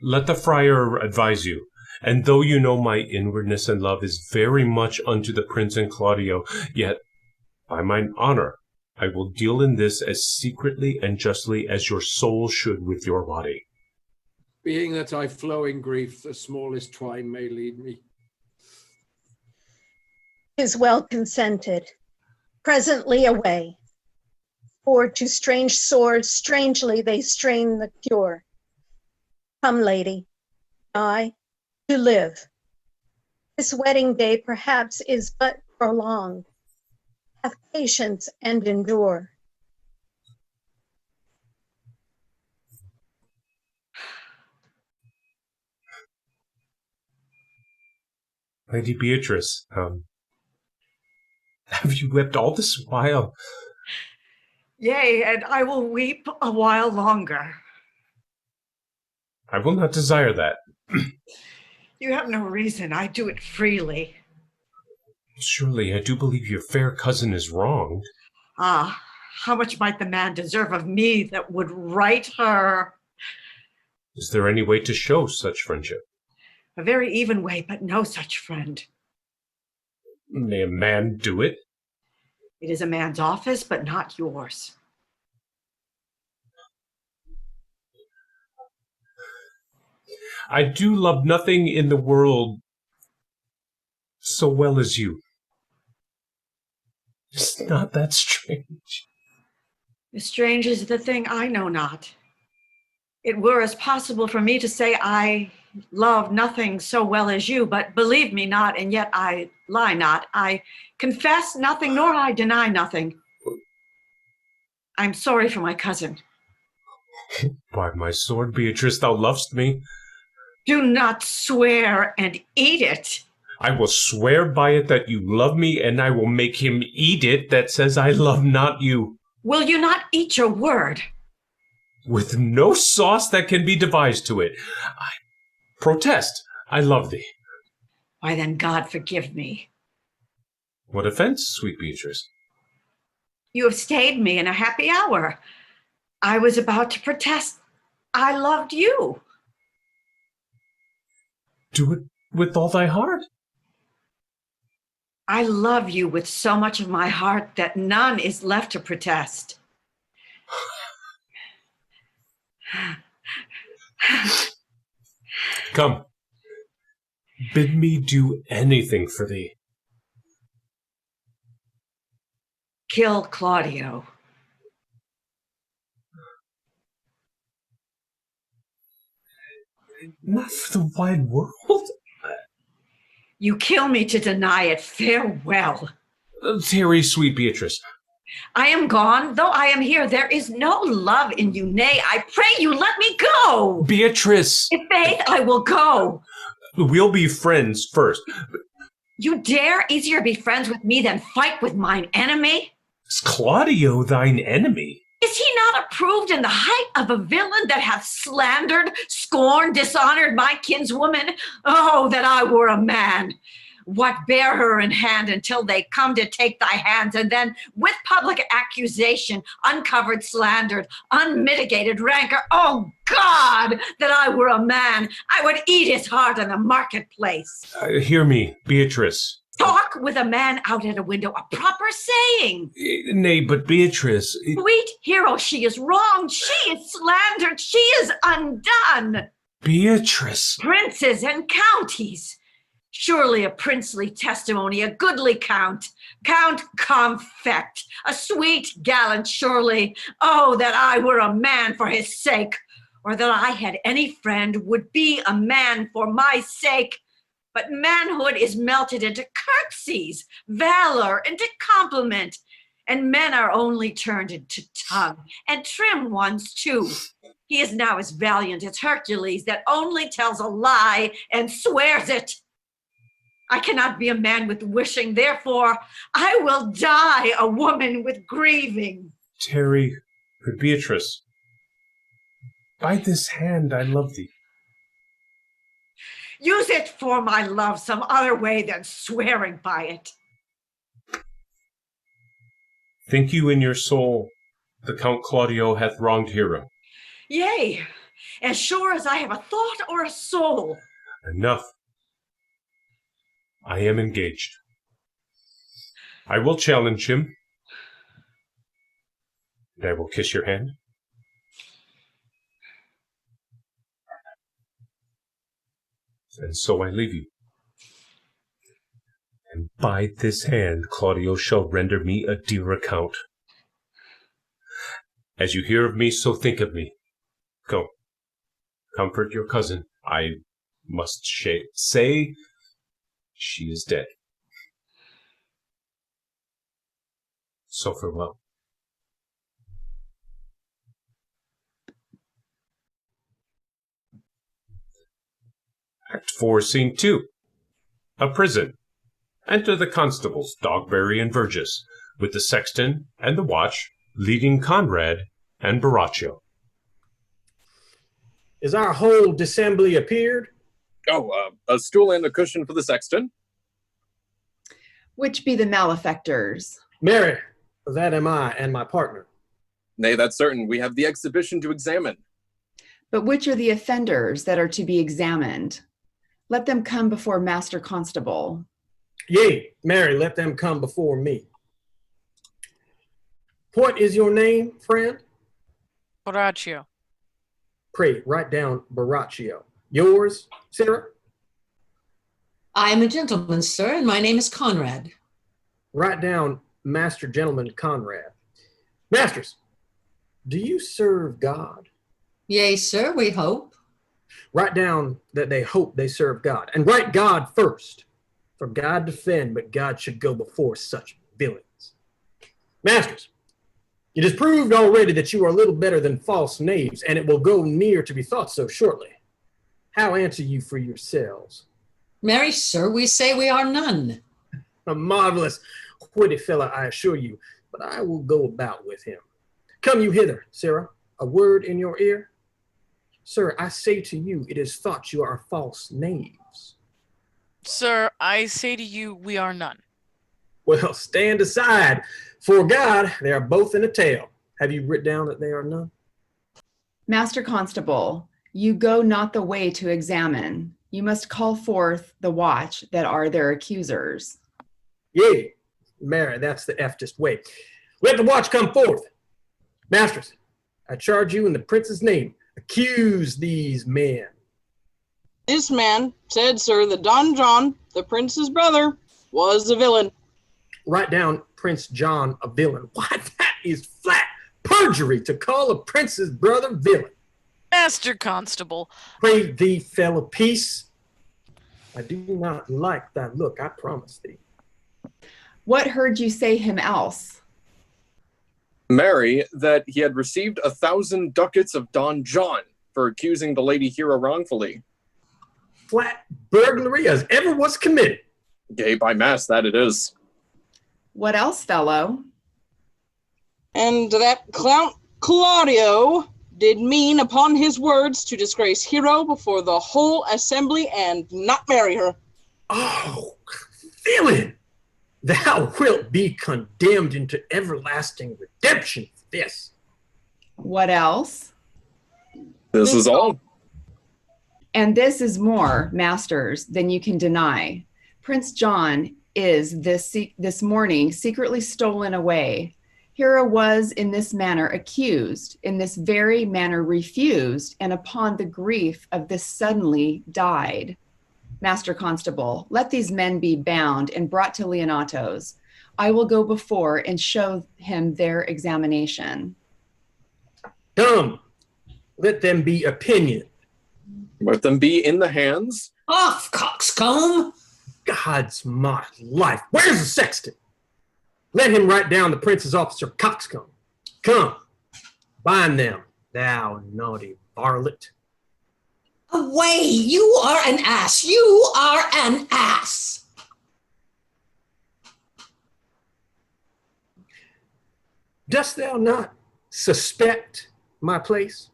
let the friar advise you. And though you know my inwardness and love is very much unto the prince and Claudio, yet, by mine honor, I will deal in this as secretly and justly as your soul should with your body. Being that I flow in grief, the smallest twine may lead me. 'Tis well consented. Presently away. For to strange sores strangely they strain the cure. Come, lady, die to live. This wedding day perhaps is but prolonged. Have patience and endure. Lady Beatrice, have you wept all this while? Yea, and I will weep a while longer. I will not desire that. You have no reason. I do it freely. Surely I do believe your fair cousin is wronged. Ah, how much might the man deserve of me that would right her? Is there any way to show such friendship? A very even way, but no such friend. May a man do it? It is a man's office, but not yours. I do love nothing in the world so well as you. It's not that strange. Strange is the thing I know not. It were as possible for me to say I love nothing so well as you, but believe me not, and yet I lie not. I confess nothing, nor I deny nothing. I'm sorry for my cousin. By my sword, Beatrice, thou lovest me. Do not swear and eat it. I will swear by it that you love me, and I will make him eat it that says I love not you. Will you not eat your word? With no sauce that can be devised to it. I protest, I love thee. Why then, God forgive me. What offense, sweet Beatrice? You have stayed me in a happy hour. I was about to protest. I loved you. Do it with all thy heart. I love you with so much of my heart that none is left to protest. Come, bid me do anything for thee. Kill Claudio. Not for the wide world. You kill me to deny it. Farewell. Tarry, sweet Beatrice. I am gone, though I am here. There is no love in you. Nay, I pray you let me go. Beatrice! In faith, I will go. We'll be friends first. You dare easier be friends with me than fight with mine enemy? Is Claudio thine enemy? Is he not approved in the height of a villain that hath slandered, scorned, dishonored my kinswoman? Oh, that I were a man! what bear her in hand until they come to take thy hands, and then with public accusation, uncovered, slandered, unmitigated rancor, oh God, that I were a man, I would eat his heart in the marketplace. Hear me, Beatrice. Talk with a man out at a window, a proper saying. Nay, but Beatrice. Sweet hero, she is wronged, she is slandered, she is undone. Beatrice. Princes and counties. Surely a princely testimony, a goodly count. Count confect, a sweet gallant surely. Oh, that I were a man for his sake, or that I had any friend would be a man for my sake. But manhood is melted into curtsies, valor into compliment, and men are only turned into tongue, and trim ones too. He is now as valiant as Hercules that only tells a lie and swears it. I cannot be a man with wishing, therefore I will die a woman with grieving. Tarry, Beatrice. By this hand I love thee. Use it for my love some other way than swearing by it. Think you in your soul the Count Claudio hath wronged Hero? Yea, as sure as I have a thought or a soul. Enough. I am engaged. I will challenge him, and I will kiss your hand. And so I leave you. And by this hand Claudio shall render me a dear account. As you hear of me, so think of me. Go, comfort your cousin. I must say she is dead. So farewell. Act 4, Scene 2. A prison. Enter the constables, Dogberry and Verges, with the sexton and the watch, leading Conrad and Baraccio. Is our whole dissembly appeared? Oh, a stool and a cushion for the sexton. Which be the malefactors? Mary, that am I and my partner. Nay, that's certain. We have the exhibition to examine. But which are the offenders that are to be examined? Let them come before Master Constable. Yea, Mary, let them come before me. What is your name, friend? Baraccio. Pray, write down Baraccio. Yours, Sarah? I am a gentleman, sir, and my name is Conrad. Write down Master Gentleman Conrad. Masters, do you serve God? Yea, sir, we hope. Write down that they hope they serve God. And write God first. For God defend, but God should go before such villains. Masters, it is proved already that you are a little better than false knaves, and it will go near to be thought so shortly. How answer you for yourselves? Marry, sir, we say we are none. A marvelous, witty fellow, I assure you, but I will go about with him. Come you hither, Sarah, a word in your ear. Sir, I say to you, it is thought you are false knaves. Sir, I say to you, we are none. Well, stand aside. For God, they are both in a tale. Have you written down that they are none? Master Constable, you go not the way to examine. You must call forth the watch that are their accusers. Yea, Mary, that's the eftest way. Let the watch come forth. Masters, I charge you in the prince's name, accuse these men. This man said, sir, that Don John, the prince's brother, was a villain. Write down Prince John a villain. Why, that is flat perjury to call a prince's brother villain. Master Constable. Pray thee, fellow, peace. I do not like thy look, I promise thee. What heard you say him else? Mary, that he had received 1,000 ducats of Don John for accusing the Lady Hero wrongfully. Flat burglary as ever was committed. Yea, by mass, that it is. What else, fellow? And that Count Claudio did mean upon his words to disgrace Hero before the whole assembly and not marry her. Oh, villain! Thou wilt be condemned into everlasting redemption for this. What else? This is all. And this is more, masters, than you can deny. Prince John is this morning secretly stolen away. Hero was in this manner accused, in this very manner refused, and upon the grief of this suddenly died. Master Constable, let these men be bound and brought to Leonato's. I will go before and show him their examination. Come, let them be opinioned. Let them be in the hands. Off, coxcomb! God's my life. Where's the sexton? Let him write down the prince's officer coxcomb. Come, bind them, thou naughty varlet. Away! You are an ass! You are an ass! Dost thou not suspect my place?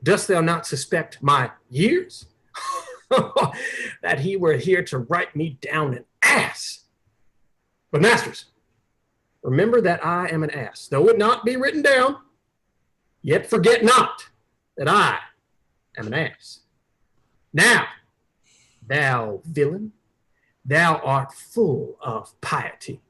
Dost thou not suspect my years? That he were here to write me down an ass. But masters, remember that I am an ass, though it not be written down, yet forget not that I am an ass. Now, thou villain, thou art full of piety,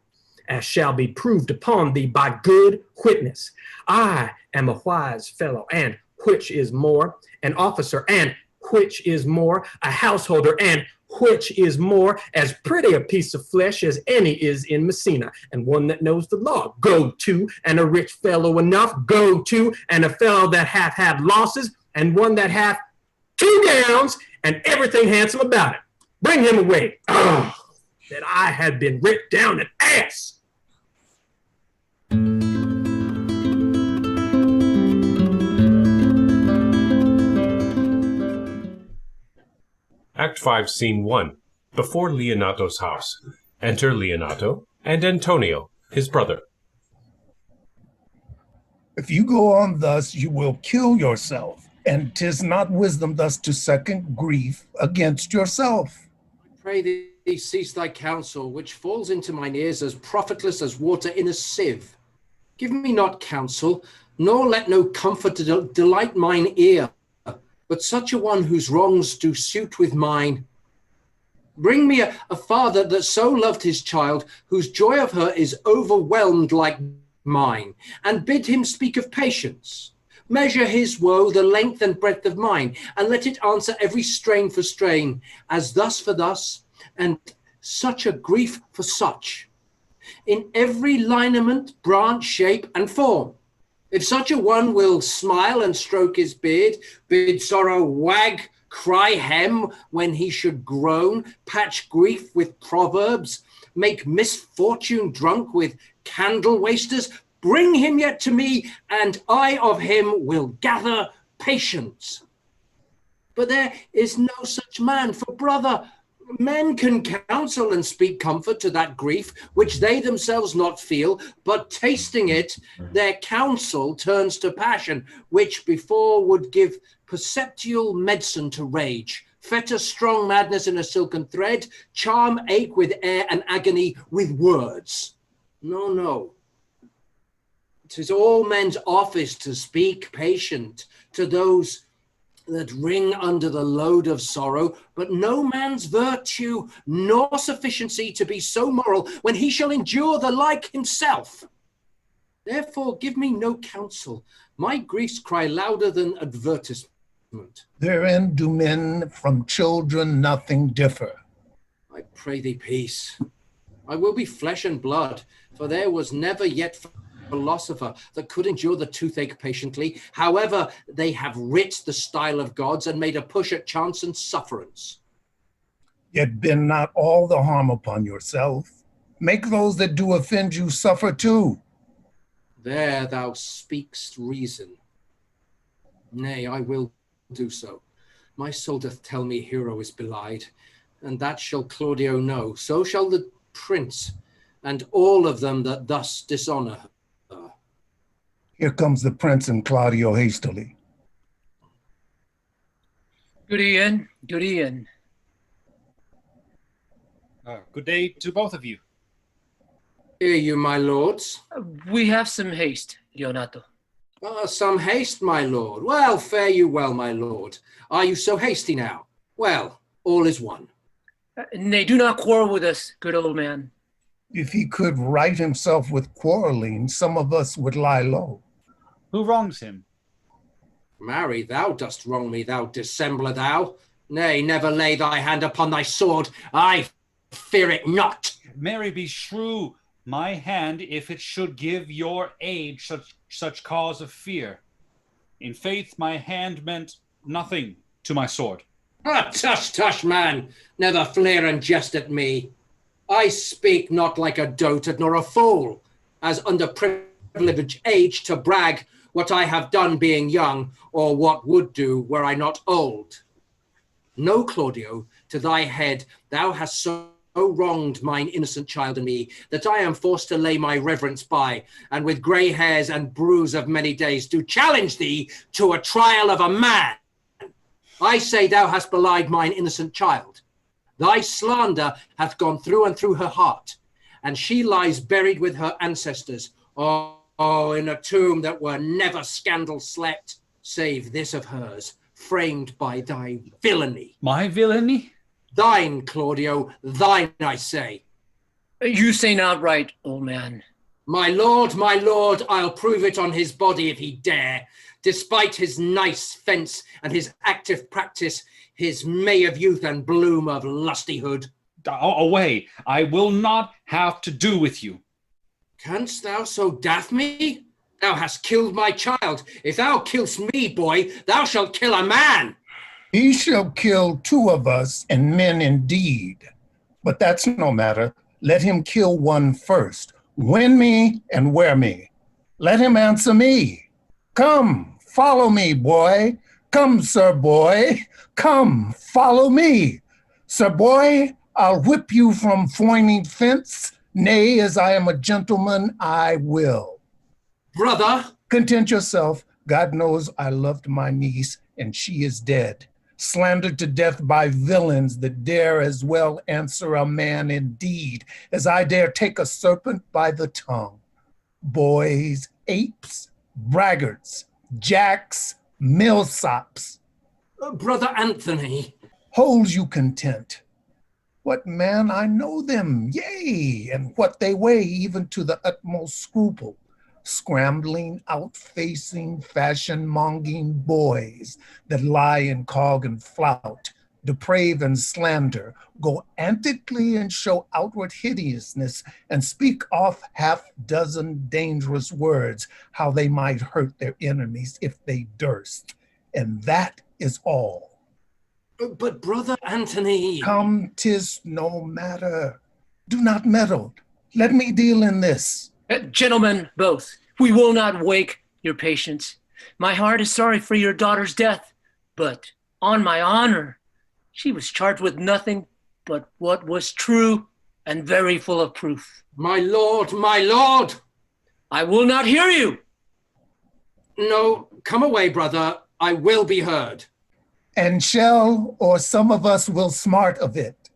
as shall be proved upon thee by good witness. I am a wise fellow, and which is more, an officer, and which is more, a householder, and which is more, as pretty a piece of flesh as any is in Messina, and one that knows the law. Go to, and a rich fellow enough, go to, and a fellow that hath had losses, and one that hath 2 gowns, and everything handsome about it. Bring him away. Oh, that I had been writ down an ass. Act 5, Scene 1. Before Leonato's house. Enter Leonato and Antonio, his brother. If you go on thus, you will kill yourself, and 'tis not wisdom thus to second grief against yourself. Pray thee cease thy counsel, which falls into mine ears as profitless as water in a sieve. Give me not counsel, nor let no comfort delight mine ear, but such a one whose wrongs do suit with mine. Bring me a father that so loved his child, whose joy of her is overwhelmed like mine, and bid him speak of patience. Measure his woe the length and breadth of mine, and let it answer every strain for strain, as thus for thus, and such a grief for such, in every lineament, branch, shape, and form. If such a one will smile and stroke his beard, bid sorrow wag, cry hem when he should groan, patch grief with proverbs, make misfortune drunk with candle wasters, bring him yet to me, and I of him will gather patience. But there is no such man, for brother, men can counsel and speak comfort to that grief which they themselves not feel, but tasting it, their counsel turns to passion, which before would give perceptual medicine to rage, fetter strong madness in a silken thread, charm ache with air and agony with words. No, no. 'Tis all men's office to speak patient to those that wring under the load of sorrow, but no man's virtue nor sufficiency to be so moral when he shall endure the like himself. Therefore give me no counsel. My griefs cry louder than advertisement. Therein do men from children nothing differ. I pray thee peace. I will be flesh and blood, for there was never yet philosopher that could endure the toothache patiently. However, they have writ the style of gods and made a push at chance and sufferance. Yet bend not all the harm upon yourself. Make those that do offend you suffer too. There thou speakst reason. Nay, I will do so. My soul doth tell me Hero is belied, and that shall Claudio know. So shall the prince, and all of them that thus dishonor her. Here comes the prince and Claudio hastily. Good Ian, good Ian. Good day to both of you. Hear you, my lords. We have some haste, Leonato. Some haste, my lord. Well, fare you well, my lord. Are you so hasty now? Well, all is one. Nay, do not quarrel with us, good old man. If he could right himself with quarreling, some of us would lie low. Who wrongs him? Marry, thou dost wrong me, thou dissembler, thou. Nay, never lay thy hand upon thy sword. I fear it not. Mary, be shrew my hand if it should give your age such cause of fear. In faith, my hand meant nothing to my sword. Ah, tush, tush, man. Never fleer and jest at me. I speak not like a dotard nor a fool, as under privileged age to brag what I have done being young, or what would do were I not old. No, Claudio, to thy head thou hast so wronged mine innocent child and me, that I am forced to lay my reverence by, and with grey hairs and bruise of many days do challenge thee to a trial of a man. I say thou hast belied mine innocent child. Thy slander hath gone through and through her heart, and she lies buried with her ancestors, in a tomb that were never scandal slept, save this of hers, framed by thy villainy. My villainy? Thine, Claudio, thine, I say. You say not right, old man. My lord, I'll prove it on his body if he dare. Despite his nice fence and his active practice, his May of youth and bloom of lustihood. Away, I will not have to do with you. Canst thou so daff me? Thou hast killed my child. If thou kill'st me, boy, thou shalt kill a man. He shall kill two of us, and men indeed. But that's no matter. Let him kill one first. When me and where me? Let him answer me. Come, follow me, boy. Come, sir boy. Come, follow me. Sir boy, I'll whip you from foining fence. Nay, as I am a gentleman, I will. Brother. Content yourself. God knows I loved my niece, and she is dead. Slandered to death by villains that dare as well answer a man indeed as I dare take a serpent by the tongue. Boys, apes, braggarts, jacks, millsops. Brother Anthony. Hold you content. What man, I know them, yea, and what they weigh even to the utmost scruple. Scrambling, outfacing, fashion-monging boys that lie in cog and flout, deprave and slander, go antically and show outward hideousness, and speak off half-dozen dangerous words, how they might hurt their enemies if they durst. And that is all. But brother Anthony. Come, 'tis no matter. Do not meddle. Let me deal in this. Gentlemen, both, we will not wake your patience. My heart is sorry for your daughter's death, but on my honor, she was charged with nothing but what was true and very full of proof. My lord, my lord! I will not hear you. No, come away, brother. I will be heard. And shall, or some of us will smart of it.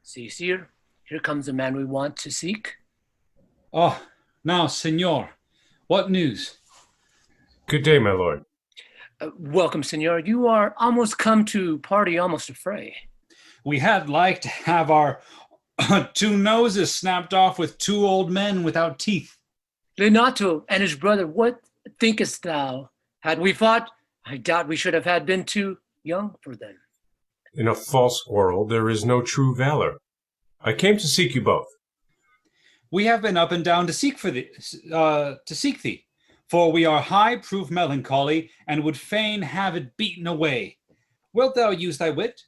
See, sir, here comes the man we want to seek. Oh, now, senor, what news? Good day, my lord. Welcome, senor. You are almost come to party, almost a fray. We had like to have our two noses snapped off with two old men without teeth. Leonato and his brother, what thinkest thou? Had we fought, I doubt we should have had been too young for them. In a false quarrel there is no true valor. I came to seek you both. We have been up and down to seek thee, for we are high proof melancholy, and would fain have it beaten away. Wilt thou use thy wit?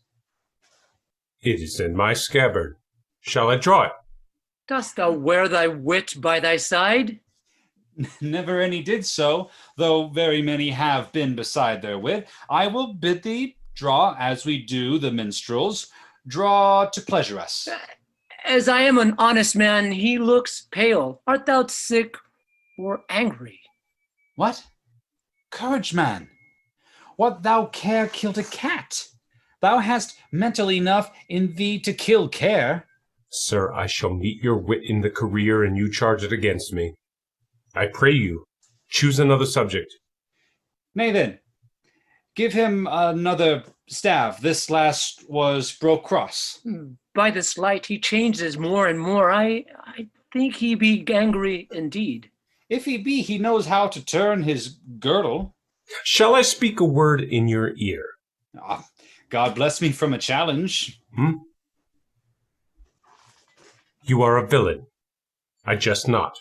It is in my scabbard. Shall I draw it? Dost thou wear thy wit by thy side? Never any did so, though very many have been beside their wit. I will bid thee draw, as we do the minstrels, draw to pleasure us. As I am an honest man, he looks pale. Art thou sick or angry? What? Courage, man. What thou care killed a cat? Thou hast mental enough in thee to kill care. Sir, I shall meet your wit in the career, and you charge it against me. I pray you, choose another subject. Nay then, give him another staff. This last was broke cross. By this light he changes more and more. I think he be angry indeed. If he be, he knows how to turn his girdle. Shall I speak a word in your ear? God bless me from a challenge. You are a villain. I jest not.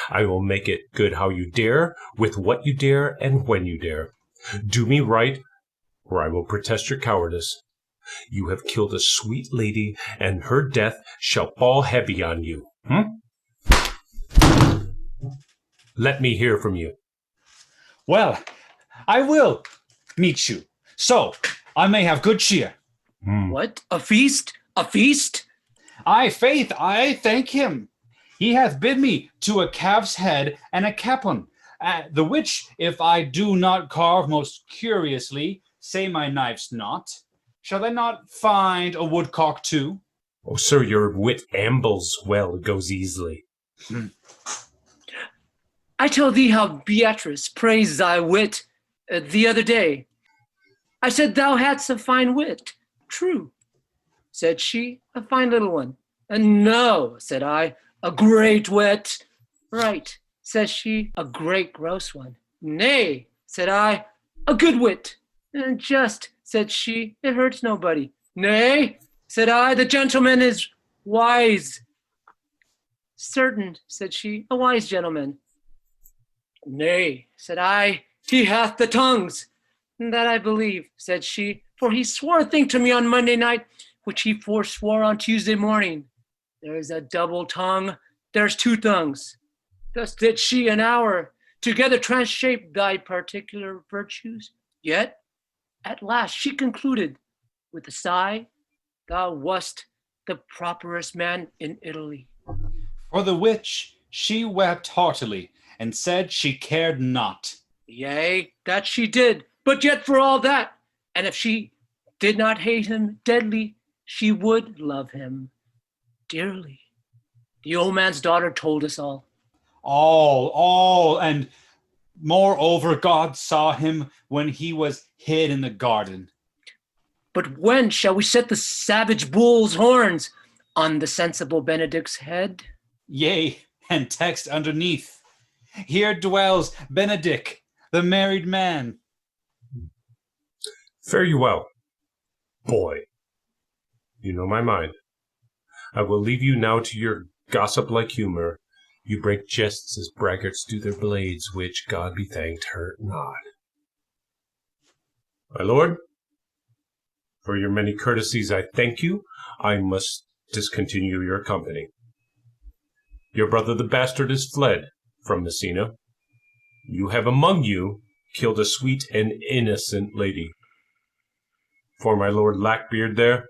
I will make it good how you dare, with what you dare, and when you dare. Do me right, or I will protest your cowardice. You have killed a sweet lady, and her death shall fall heavy on you. Let me hear from you. Well, I will meet you, so I may have good cheer. What? A feast? A feast? Aye, faith, I thank him. He hath bid me to a calf's head and a capon, the which, if I do not carve most curiously, say my knife's not. Shall I not find a woodcock too? Oh, sir, your wit ambles well, goes easily. I tell thee how Beatrice praised thy wit the other day. I said thou hadst a fine wit. True, said she, a fine little one. And no, said I, a great wit. Right, says she, a great gross one. Nay, said I, a good wit. And just, said she, it hurts nobody. Nay, said I, the gentleman is wise. Certain, said she, a wise gentleman. Nay, said I, he hath the tongues. That I believe, said she, for he swore a thing to me on Monday night, which he forswore on Tuesday morning. There is a double tongue, there's two tongues. Thus did she an hour together transshape thy particular virtues. Yet, at last she concluded, with a sigh, thou wast the properest man in Italy. For the which she wept heartily, and said she cared not. Yea, that she did, but yet for all that, and if she did not hate him deadly, she would love him dearly. The old man's daughter told us all. All, and moreover, God saw him when he was hid in the garden. But when shall we set the savage bull's horns on the sensible Benedict's head? Yea, and text underneath, here dwells Benedict, the married man. Fare you well, boy. You know my mind. I will leave you now to your gossip-like humor. You break jests as braggarts do their blades, which, God be thanked, hurt not. My lord, for your many courtesies I thank you. I must discontinue your company. Your brother the bastard is fled from Messina. You have among you killed a sweet and innocent lady. For my lord Lackbeard there,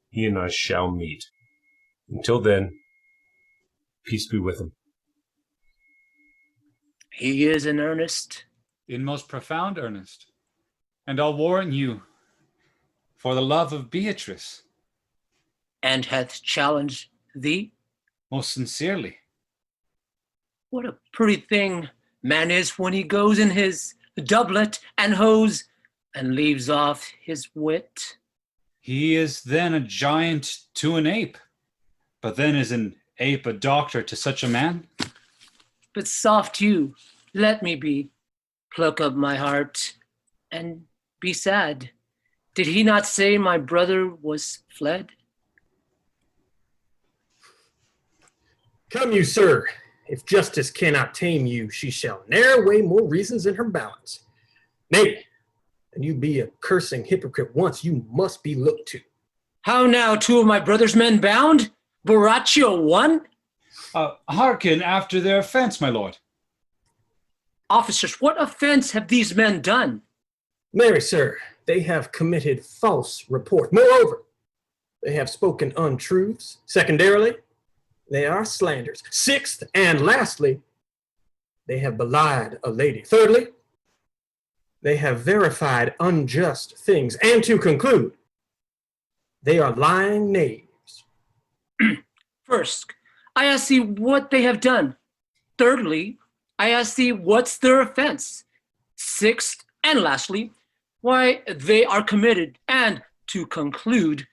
he and I shall meet. Until then, peace be with him. He is in earnest. In most profound earnest. And I'll warrant you, for the love of Beatrice. And hath challenged thee? Most sincerely. What a pretty thing man is when he goes in his doublet and hose and leaves off his wit. He is then a giant to an ape. But then is an ape a doctor to such a man? But soft you, let me be. Pluck up my heart and be sad. Did he not say my brother was fled? Come you, sir. If justice cannot tame you, she shall ne'er weigh more reasons in her balance. Nay, and you be a cursing hypocrite once, you must be looked to. How now, two of my brother's men bound? Borachio one? Hearken after their offense, my lord. Officers, what offense have these men done? Marry, sir, they have committed false report. Moreover, they have spoken untruths. Secondarily, they are slanders. Sixth, and lastly, they have belied a lady. Thirdly, They have verified unjust things. And to conclude, they are lying knaves. First, I ask thee what they have done. Thirdly, I ask thee what's their offense. Sixth, and lastly, why they are committed. And to conclude,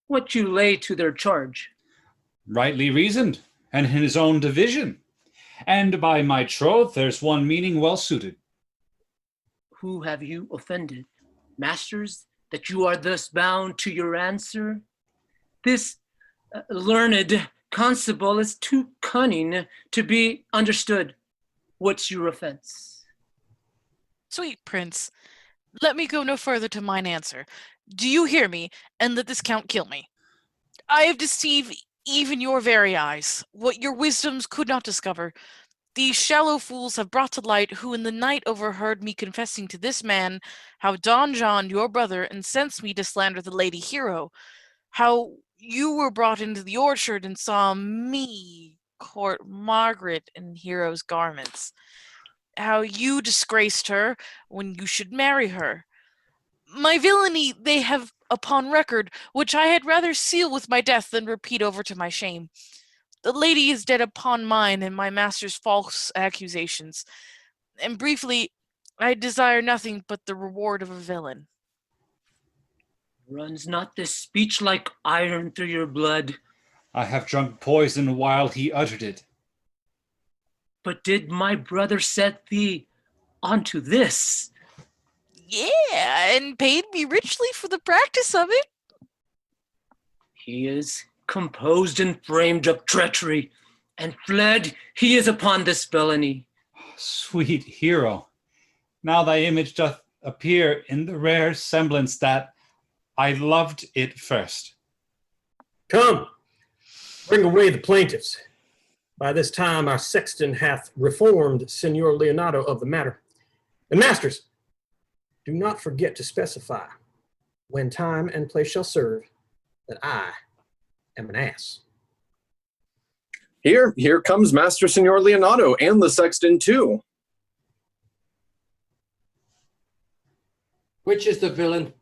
what you lay to their charge. Rightly reasoned, and in his own division. And by my troth, there's one meaning well suited. Who have you offended, masters, that you are thus bound to your answer? This learned constable is too cunning to be understood. What's your offense? Sweet prince, let me go no further to mine answer. Do you hear me, and let this count kill me? I have deceived even your very eyes, what your wisdoms could not discover. These shallow fools have brought to light who in the night overheard me confessing to this man how Don John, your brother, incensed me to slander the lady Hero, how you were brought into the orchard and saw me court Margaret in Hero's garments, how you disgraced her when you should marry her. My villainy they have upon record, which I had rather seal with my death than repeat over to my shame. The lady is dead upon mine and my master's false accusations. And briefly, I desire nothing but the reward of a villain. Runs not this speech like iron through your blood? I have drunk poison while he uttered it. But did my brother set thee onto this? Yeah, and paid me richly for the practice of it. He is composed and framed of treachery, and fled he is upon this felony. Sweet Hero, now thy image doth appear in the rare semblance that I loved it first. Come, bring away the plaintiffs. By this time our sexton hath reformed Signor Leonato of the matter. And masters, do not forget to specify, when time and place shall serve, that I am an ass. Here comes Master Signor Leonato and the sexton too. Which is the villain?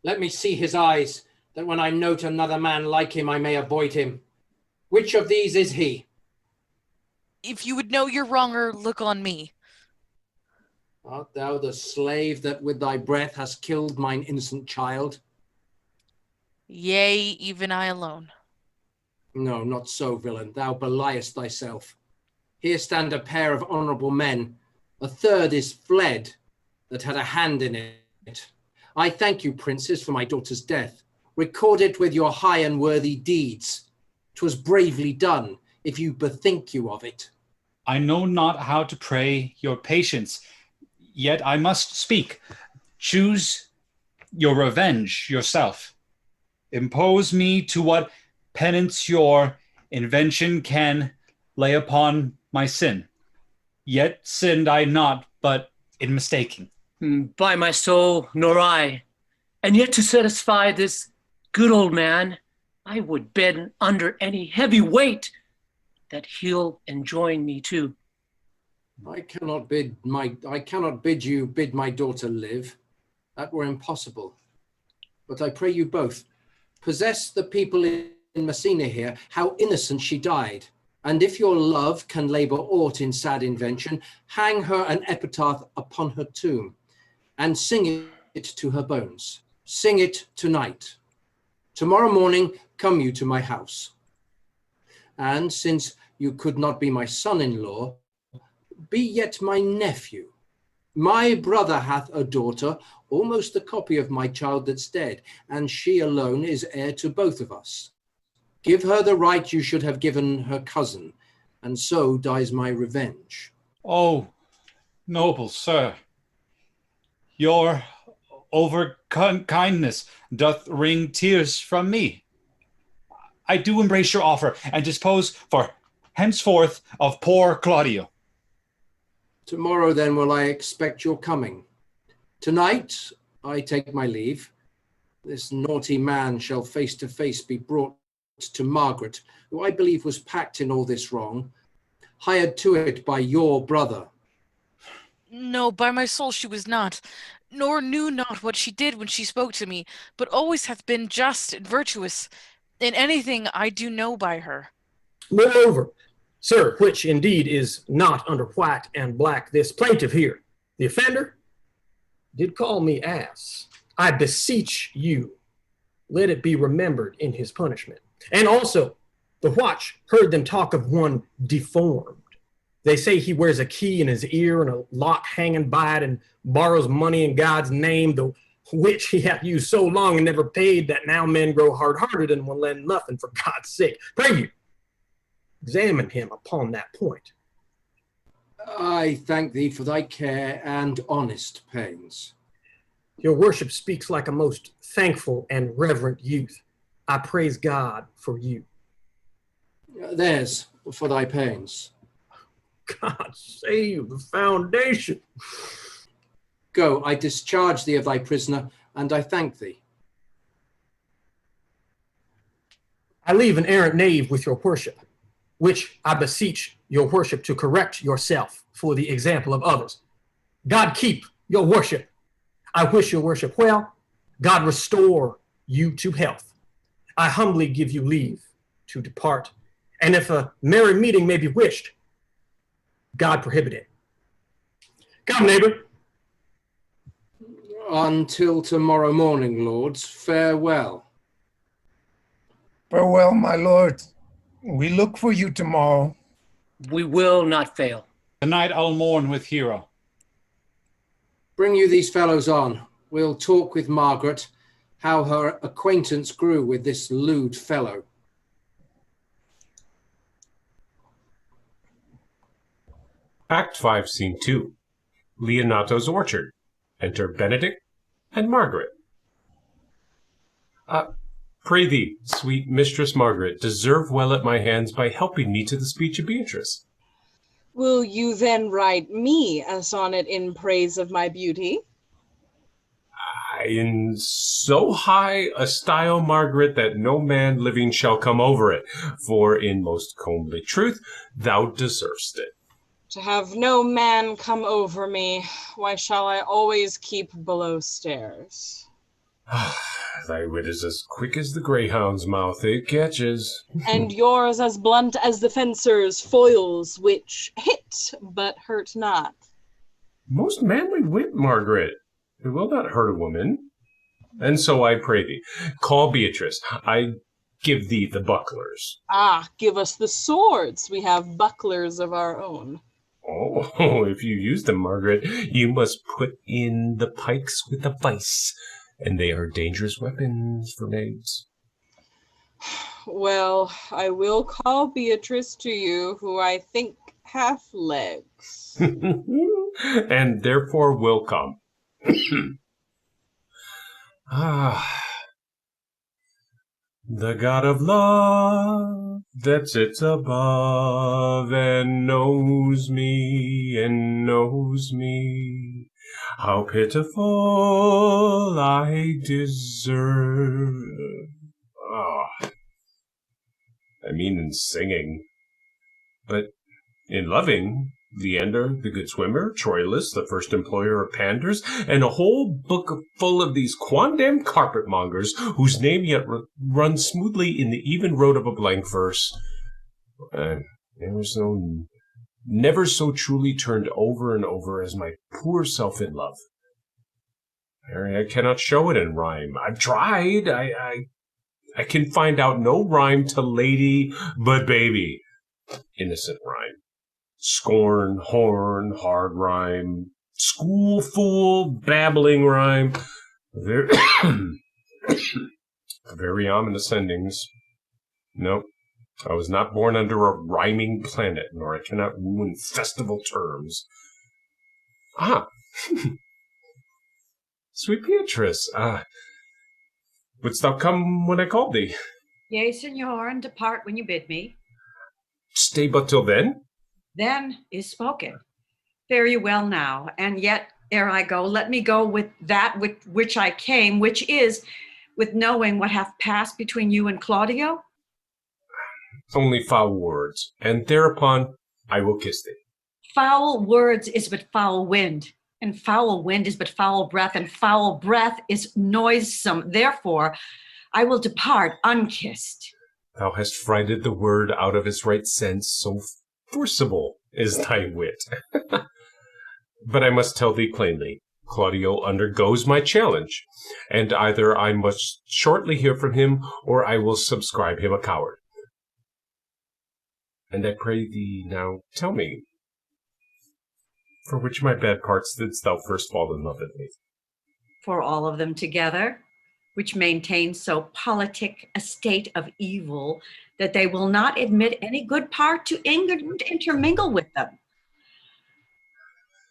Let me see his eyes, that when I note another man like him, I may avoid him. Which of these is he? If you would know your wronger, look on me. Art thou the slave that with thy breath hast killed mine innocent child? Yea, even I alone. No, not so, villain. Thou beliest thyself. Here stand a pair of honorable men. A third is fled that had a hand in it. I thank you, princes, for my daughter's death. Record it with your high and worthy deeds. 'Twas bravely done, if you bethink you of it. I know not how to pray your patience, yet I must speak. Choose your revenge yourself. Impose me to what penance your invention can lay upon my sin. Yet sinned I not, but in mistaking. By my soul, nor I. And yet to satisfy this good old man, I would bend under any heavy weight that he'll enjoin me to. I cannot bid you bid my daughter live. That were impossible. But I pray you both, possess the people in Messina here how innocent she died. And if your love can labor aught in sad invention, hang her an epitaph upon her tomb, and sing it to her bones. Sing it tonight. Tomorrow morning come you to my house. And since you could not be my son-in-law, be yet my nephew. My brother hath a daughter, almost the copy of my child that's dead, and she alone is heir to both of us. Give her the right you should have given her cousin, and so dies my revenge. Oh, noble sir, your over-kindness doth wring tears from me. I do embrace your offer and dispose for henceforth of poor Claudio. Tomorrow then will I expect your coming. Tonight I take my leave. This naughty man shall face to face be brought to Margaret, who I believe was packed in all this wrong, hired to it by your brother. No, by my soul she was not, nor knew not what she did when she spoke to me, but always hath been just and virtuous. In anything I do know by her. Moreover, sir, which indeed is not under white and black, this plaintiff here, the offender, did call me ass. I beseech you, let it be remembered in his punishment. And also, the watch heard them talk of one deformed. They say he wears a key in his ear and a lock hanging by it and borrows money in God's name, the which he hath used so long and never paid that now men grow hard-hearted and will lend nothing for God's sake. Pray you, examine him upon that point. I thank thee for thy care and honest pains. Your worship speaks like a most thankful and reverent youth. I praise God for you. There's for thy pains. God save the foundation. Go, I discharge thee of thy prisoner, and I thank thee. I leave an errant knave with your worship, which I beseech your worship to correct yourself for the example of others. God keep your worship. I wish your worship well. God restore you to health. I humbly give you leave to depart. And if a merry meeting may be wished, God prohibit it. Come, neighbor. Until tomorrow morning, lords, farewell. Farewell, my lord. We look for you tomorrow. We will not fail. Tonight I'll mourn with Hero. Bring you these fellows on. We'll talk with Margaret, how her acquaintance grew with this lewd fellow. Act 5, Scene 2. Leonato's orchard. Enter Benedict and Margaret. Pray thee, sweet Mistress Margaret, deserve well at my hands by helping me to the speech of Beatrice. Will you then write me a sonnet in praise of my beauty? In so high a style, Margaret, that no man living shall come over it, for in most comely truth thou deservest it. To have no man come over me, why shall I always keep below stairs? Thy wit is as quick as the greyhound's mouth it catches. And yours as blunt as the fencer's foils, which hit but hurt not. Most manly wit, Margaret. It will not hurt a woman. And so I pray thee, call Beatrice. I give thee the bucklers. Ah, give us the swords. We have bucklers of our own. Oh, if you use them, Margaret, you must put in the pikes with a vice, and they are dangerous weapons for maids. Well, I will call Beatrice to you, who I think hath legs. And therefore will come. The God of love that sits above and knows me, how pitiful I deserve. I mean in singing, but in loving, Leander, the good swimmer, Troilus, the first employer of panders, and a whole book full of these quondam carpetmongers whose name yet runs smoothly in the even road of a blank verse. Never so truly turned over and over as my poor self in love. I cannot show it in rhyme. I've tried. I can find out no rhyme to lady but baby. Innocent rhyme. Scorn, horn, hard rhyme, school fool, babbling rhyme, very ominous endings. Nope, I was not born under a rhyming planet, nor I cannot woo in festival terms. Sweet Beatrice, wouldst thou come when I called thee? Yea, Signor, and depart when you bid me. Stay but till then? Then is spoken. Fare you well now, and yet ere I go, let me go with that with which I came, which is with knowing what hath passed between you and Claudio. Only foul words, and thereupon I will kiss thee. Foul words is but foul wind, and foul wind is but foul breath, and foul breath is noisome. Therefore, I will depart unkissed. Thou hast frighted the word out of its right sense, so forcible is thy wit. But I must tell thee plainly, Claudio undergoes my challenge, and either I must shortly hear from him, or I will subscribe him a coward. And I pray thee now tell me, for which of my bad parts didst thou first fall in love with me? For all of them together, which maintain so politic a state of evil that they will not admit any good part to intermingle with them.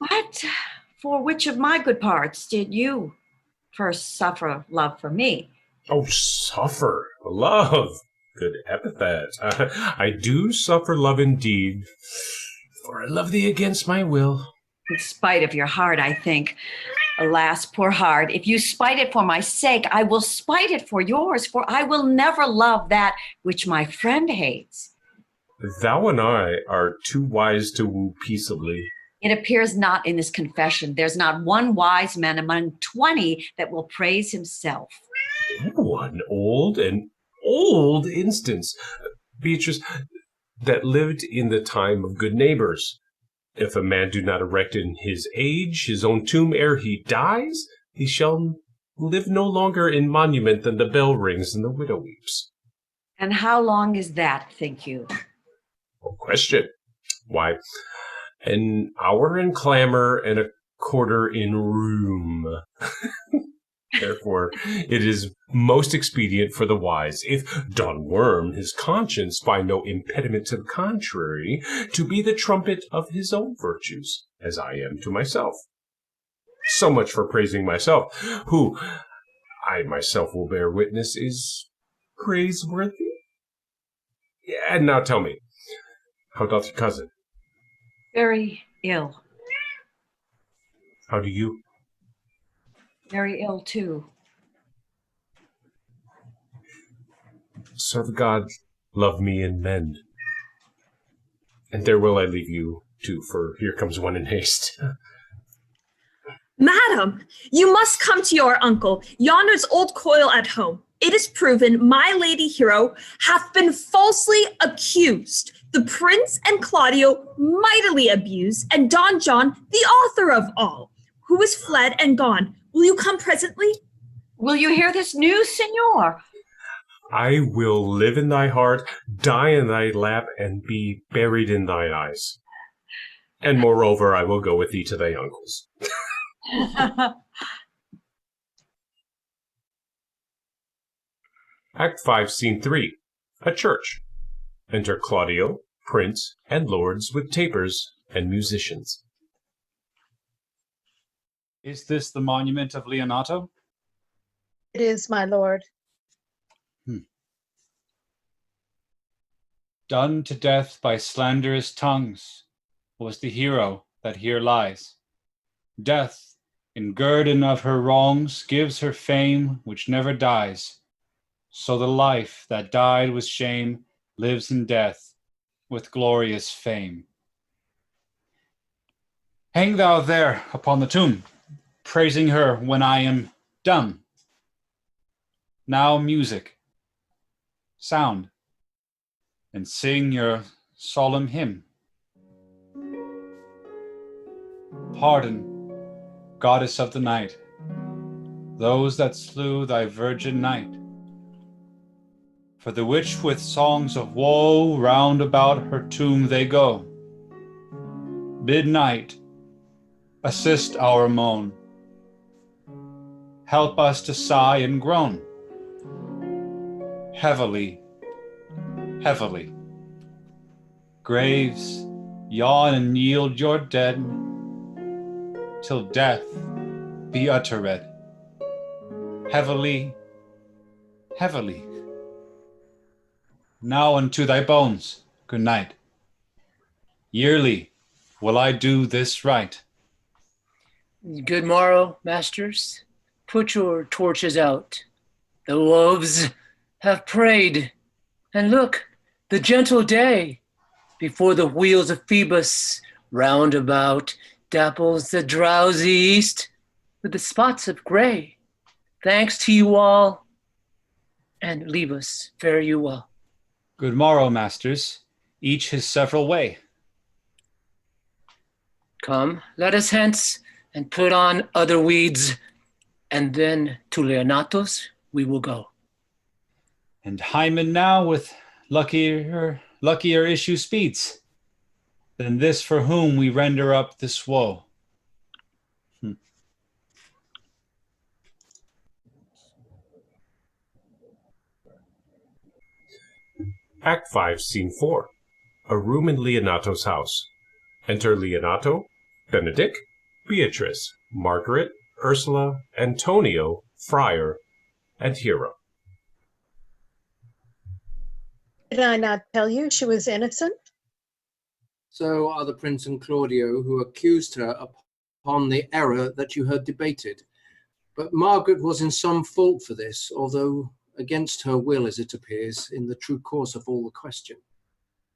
But for which of my good parts did you first suffer love for me? Oh, suffer love. Good epithet. I do suffer love indeed, for I love thee against my will. In spite of your heart, I think. Alas, poor heart, if you spite it for my sake, I will spite it for yours, for I will never love that which my friend hates. Thou and I are too wise to woo peaceably. It appears not in this confession. There's not one wise man among 20 that will praise himself. One old instance, Beatrice, that lived in the time of good neighbors. If a man do not erect in his age his own tomb ere he dies, he shall live no longer in monument than the bell rings and the widow weeps. And how long is that, think you? No question. Why, an hour in clamor and a quarter in room. Therefore, it is most expedient for the wise, if Don Worm his conscience find no impediment to the contrary, to be the trumpet of his own virtues, as I am to myself. So much for praising myself, who, I myself will bear witness, is praiseworthy. And now tell me, how doth your cousin? Very ill. How do you? Very ill, too. Serve God, love me, and mend. And there will I leave you, too, for here comes one in haste. Madam, you must come to your uncle, yonder's old coil at home. It is proven my lady hero hath been falsely accused, the prince and Claudio mightily abused, and Don John the author of all, who is fled and gone. Will you come presently? Will you hear this news, Signor? I will live in thy heart, die in thy lap, and be buried in thine eyes. And moreover, I will go with thee to thy uncle's. Act 5, Scene 3. A church. Enter Claudio, prince, and lords with tapers and musicians. Is this the monument of Leonato? It is, my lord. Done to death by slanderous tongues was the hero that here lies. Death, in guerdon of her wrongs, gives her fame which never dies. So the life that died with shame lives in death with glorious fame. Hang thou there upon the tomb, praising her when I am dumb. Now music, sound, and sing your solemn hymn. Pardon, goddess of the night, those that slew thy virgin night. For the which with songs of woe round about her tomb they go. Bid night assist our moan, help us to sigh and groan. Heavily, heavily. Graves, yawn and yield your dead, till death be uttered. Heavily, heavily. Now unto thy bones, good night. Yearly will I do this right. Good morrow, masters. Put your torches out. The wolves have prayed. And look, the gentle day, before the wheels of Phoebus Round about dapples the drowsy east with the spots of gray. Thanks to you all, and leave us, fare you well. Good morrow, masters, each his several way. Come, let us hence, and put on other weeds, and then to Leonatos we will go. And Hymen now with luckier issue speeds than this for whom we render up this woe. Act 5, Scene 4. A room in Leonato's house. Enter Leonato, Benedict, Beatrice, Margaret, Ursula, Antonio, Friar, and Hero. Did I not tell you she was innocent? So are the prince and Claudio, who accused her upon the error that you heard debated. But Margaret was in some fault for this, although against her will, as it appears, in the true course of all the question.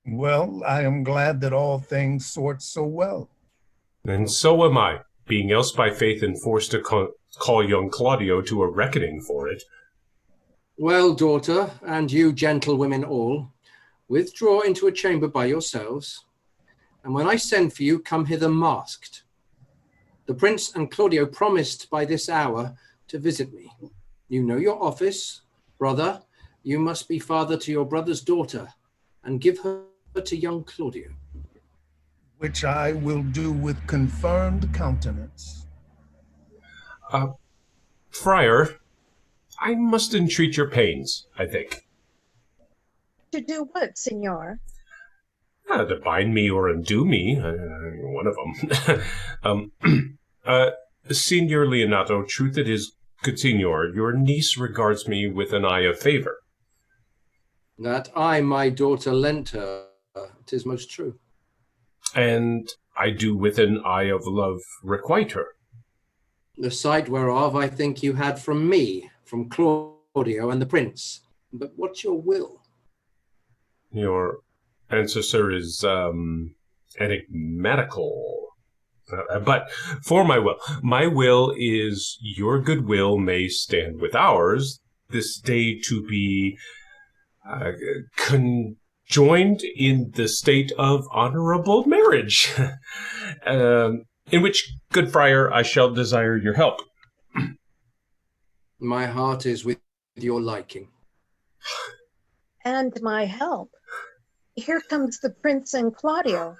Well, I am glad that all things sort so well. And so am I, being else by faith enforced to call young Claudio to a reckoning for it. Well, daughter, and you gentlewomen all, withdraw into a chamber by yourselves, and when I send for you, come hither masked. The prince and Claudio promised by this hour to visit me. You know your office. Brother, you must be father to your brother's daughter, and give her to young Claudio. Which I will do with confirmed countenance. Friar, I must entreat your pains, I think. To do what, signor? To bind me or undo me, one of them. Signor Leonato, truth it is, good signor, your niece regards me with an eye of favor. That I my daughter lent her, 'tis most true. And I do with an eye of love requite her. The sight whereof I think you had from me, from Claudio and the prince. But what's your will? Your answer, sir, is enigmatical. But for my will is your goodwill may stand with ours, this day to be conjoined in the state of honorable marriage, in which, good friar, I shall desire your help. My heart is with your liking. And my help. Here comes the prince and Claudio.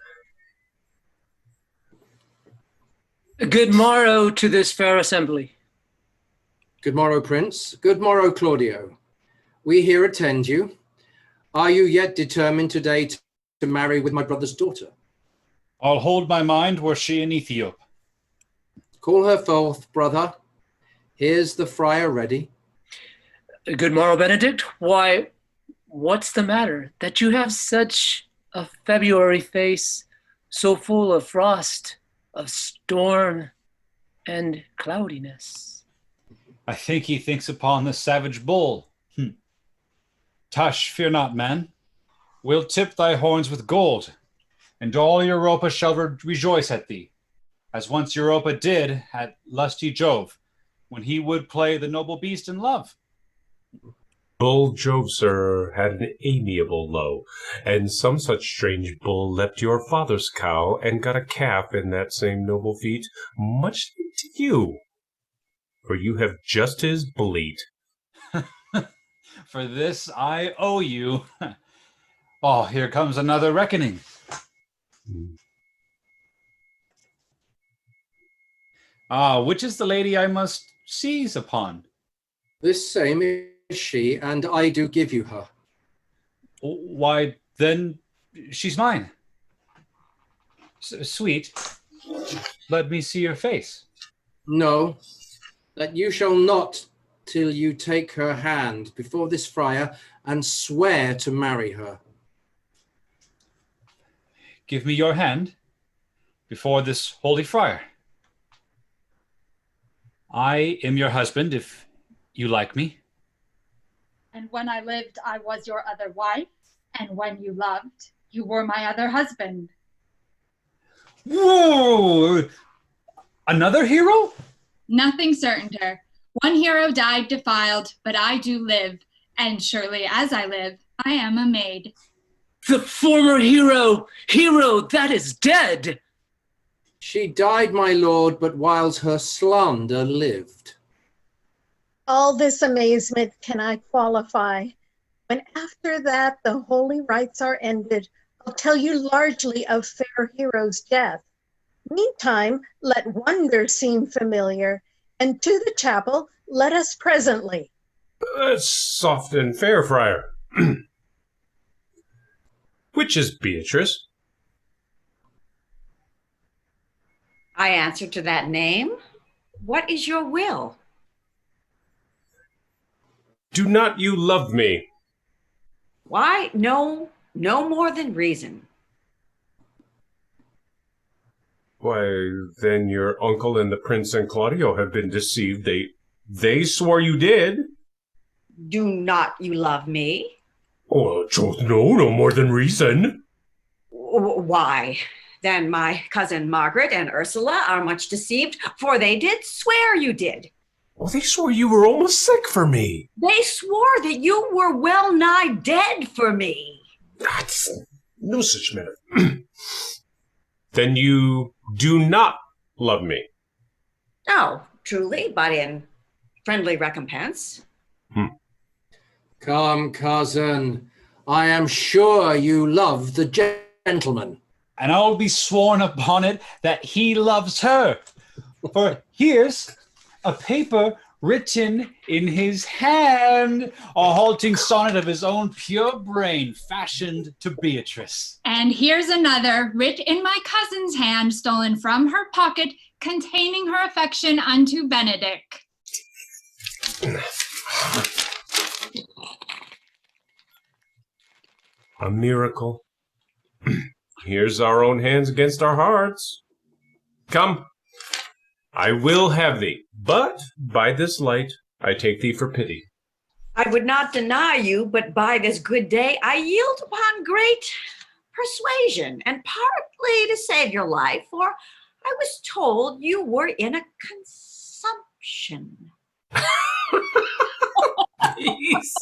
Good morrow to this fair assembly. Good morrow, prince. Good morrow, Claudio. We here attend you. Are you yet determined today to marry with my brother's daughter? I'll hold my mind were she in Ethiop. Call her forth, brother. Here's the friar ready. Good morrow, Benedict. Why, what's the matter that you have such a February face, so full of frost, of storm, and cloudiness? I think he thinks upon the savage bull. Tush, fear not, man. We'll tip thy horns with gold, and all Europa shall rejoice at thee, as once Europa did at lusty Jove, when he would play the noble beast in love. Bull Jove, sir, had an amiable low, and some such strange bull leapt your father's cow, and got a calf in that same noble feat, much like to you, for you have just his bleat. For this I owe you. Oh, here comes another reckoning. Which is the lady I must seize upon? This same is she, and I do give you her. Why, then, she's mine. Sweet, let me see your face. No, that you shall not till you take her hand before this friar and swear to marry her. Give me your hand before this holy friar. I am your husband, if you like me. And when I lived, I was your other wife. And when you loved, you were my other husband. Whoa! Another hero? Nothing certainter. One hero died defiled, but I do live, and surely as I live, I am a maid. The former hero that is dead. She died, my lord, but whiles her slander lived. All this amazement can I qualify. When after that the holy rites are ended, I'll tell you largely of fair hero's death. Meantime, let wonder seem familiar, and to the chapel let us presently. Soft and fair, friar. Which is Beatrice? I answer to that name. What is your will? Do not you love me? Why, no more than reason. Why, then your uncle and the prince and Claudio have been deceived. They swore you did. Do not you love me? Oh, no more than reason. Why, then my cousin Margaret and Ursula are much deceived, for they did swear you did. Oh, they swore you were almost sick for me. They swore that you were well nigh dead for me. That's no such matter. Then you do not love me. Oh, truly, but in friendly recompense. Come, cousin, I am sure you love the gentleman. And I will be sworn upon it that he loves her. For here's a paper written in his hand, a halting sonnet of his own pure brain, fashioned to Beatrice. And here's another, writ in my cousin's hand, stolen from her pocket, containing her affection unto Benedick. A miracle. Here's our own hands against our hearts. Come, I will have thee, but by this light I take thee for pity. I would not deny you, but by this good day I yield upon great persuasion, and partly to save your life, for I was told you were in a consumption. Please.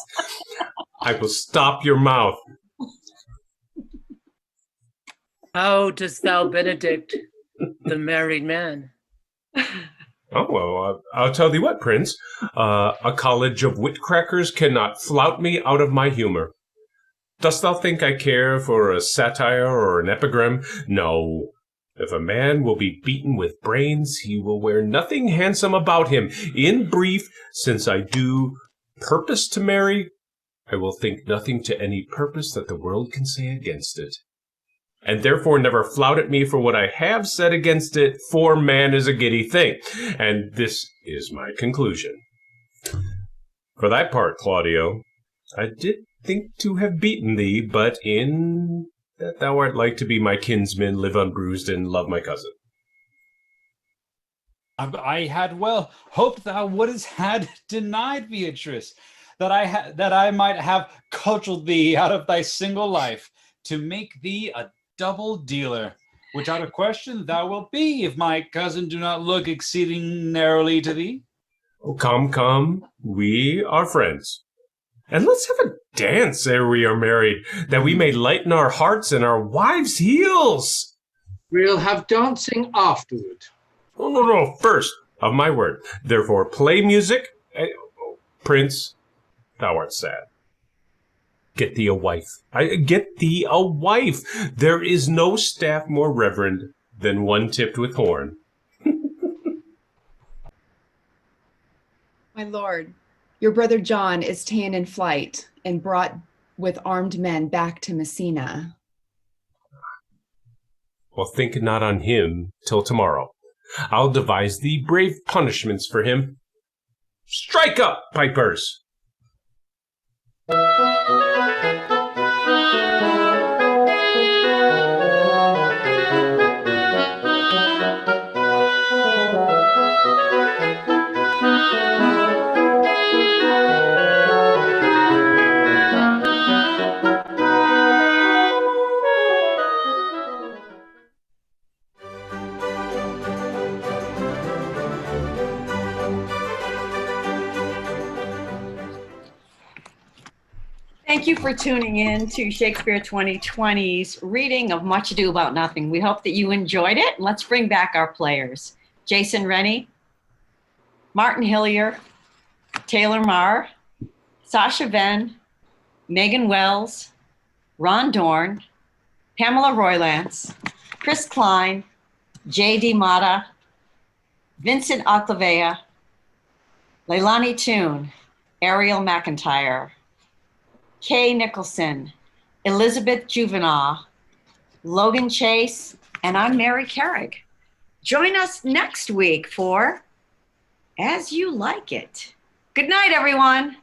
I will stop your mouth. How dost thou, Benedict, the married man? Oh, well, I'll tell thee what, Prince. A college of witcrackers cannot flout me out of my humor. Dost thou think I care for a satire or an epigram? No. If a man will be beaten with brains, he will wear nothing handsome about him. In brief, since I do purpose to marry, I will think nothing to any purpose that the world can say against it. And therefore never flout at me for what I have said against it, for man is a giddy thing. And this is my conclusion. For thy part, Claudio, I did think to have beaten thee, but in that thou art like to be my kinsman, live unbruised, and love my cousin. I had well hoped thou wouldst had denied Beatrice, that I might have cudgelled thee out of thy single life, to make thee a double dealer, which out of question thou wilt be, if my cousin do not look exceeding narrowly to thee. Oh, come, we are friends. And let's have a dance ere we are married, that we may lighten our hearts and our wives' heels. We'll have dancing afterward. Oh, no, first, of my word. Therefore, play music. Prince, thou art sad. Get thee a wife. Get thee a wife. There is no staff more reverend than one tipped with horn. My lord, your brother John is ta'en in flight and brought with armed men back to Messina. Well, think not on him till tomorrow. I'll devise thee brave punishments for him. Strike up, pipers! Thank you for tuning in to Shakespeare 2020's reading of Much Ado About Nothing. We hope that you enjoyed it. Let's bring back our players. Jason Rennie, Martin Hillier, Taylor Marr, Sasha Venn, Megan Wells, Ron Dorn, Pamela Roylance, Chris Klein, J.D. Mata, Vincent Octavea, Leilani Toon, Ariel McIntyre, Kay Nicholson, Elizabeth Juvenal, Logan Chase, and I'm Mary Carrick. Join us next week for As You Like It. Good night, everyone.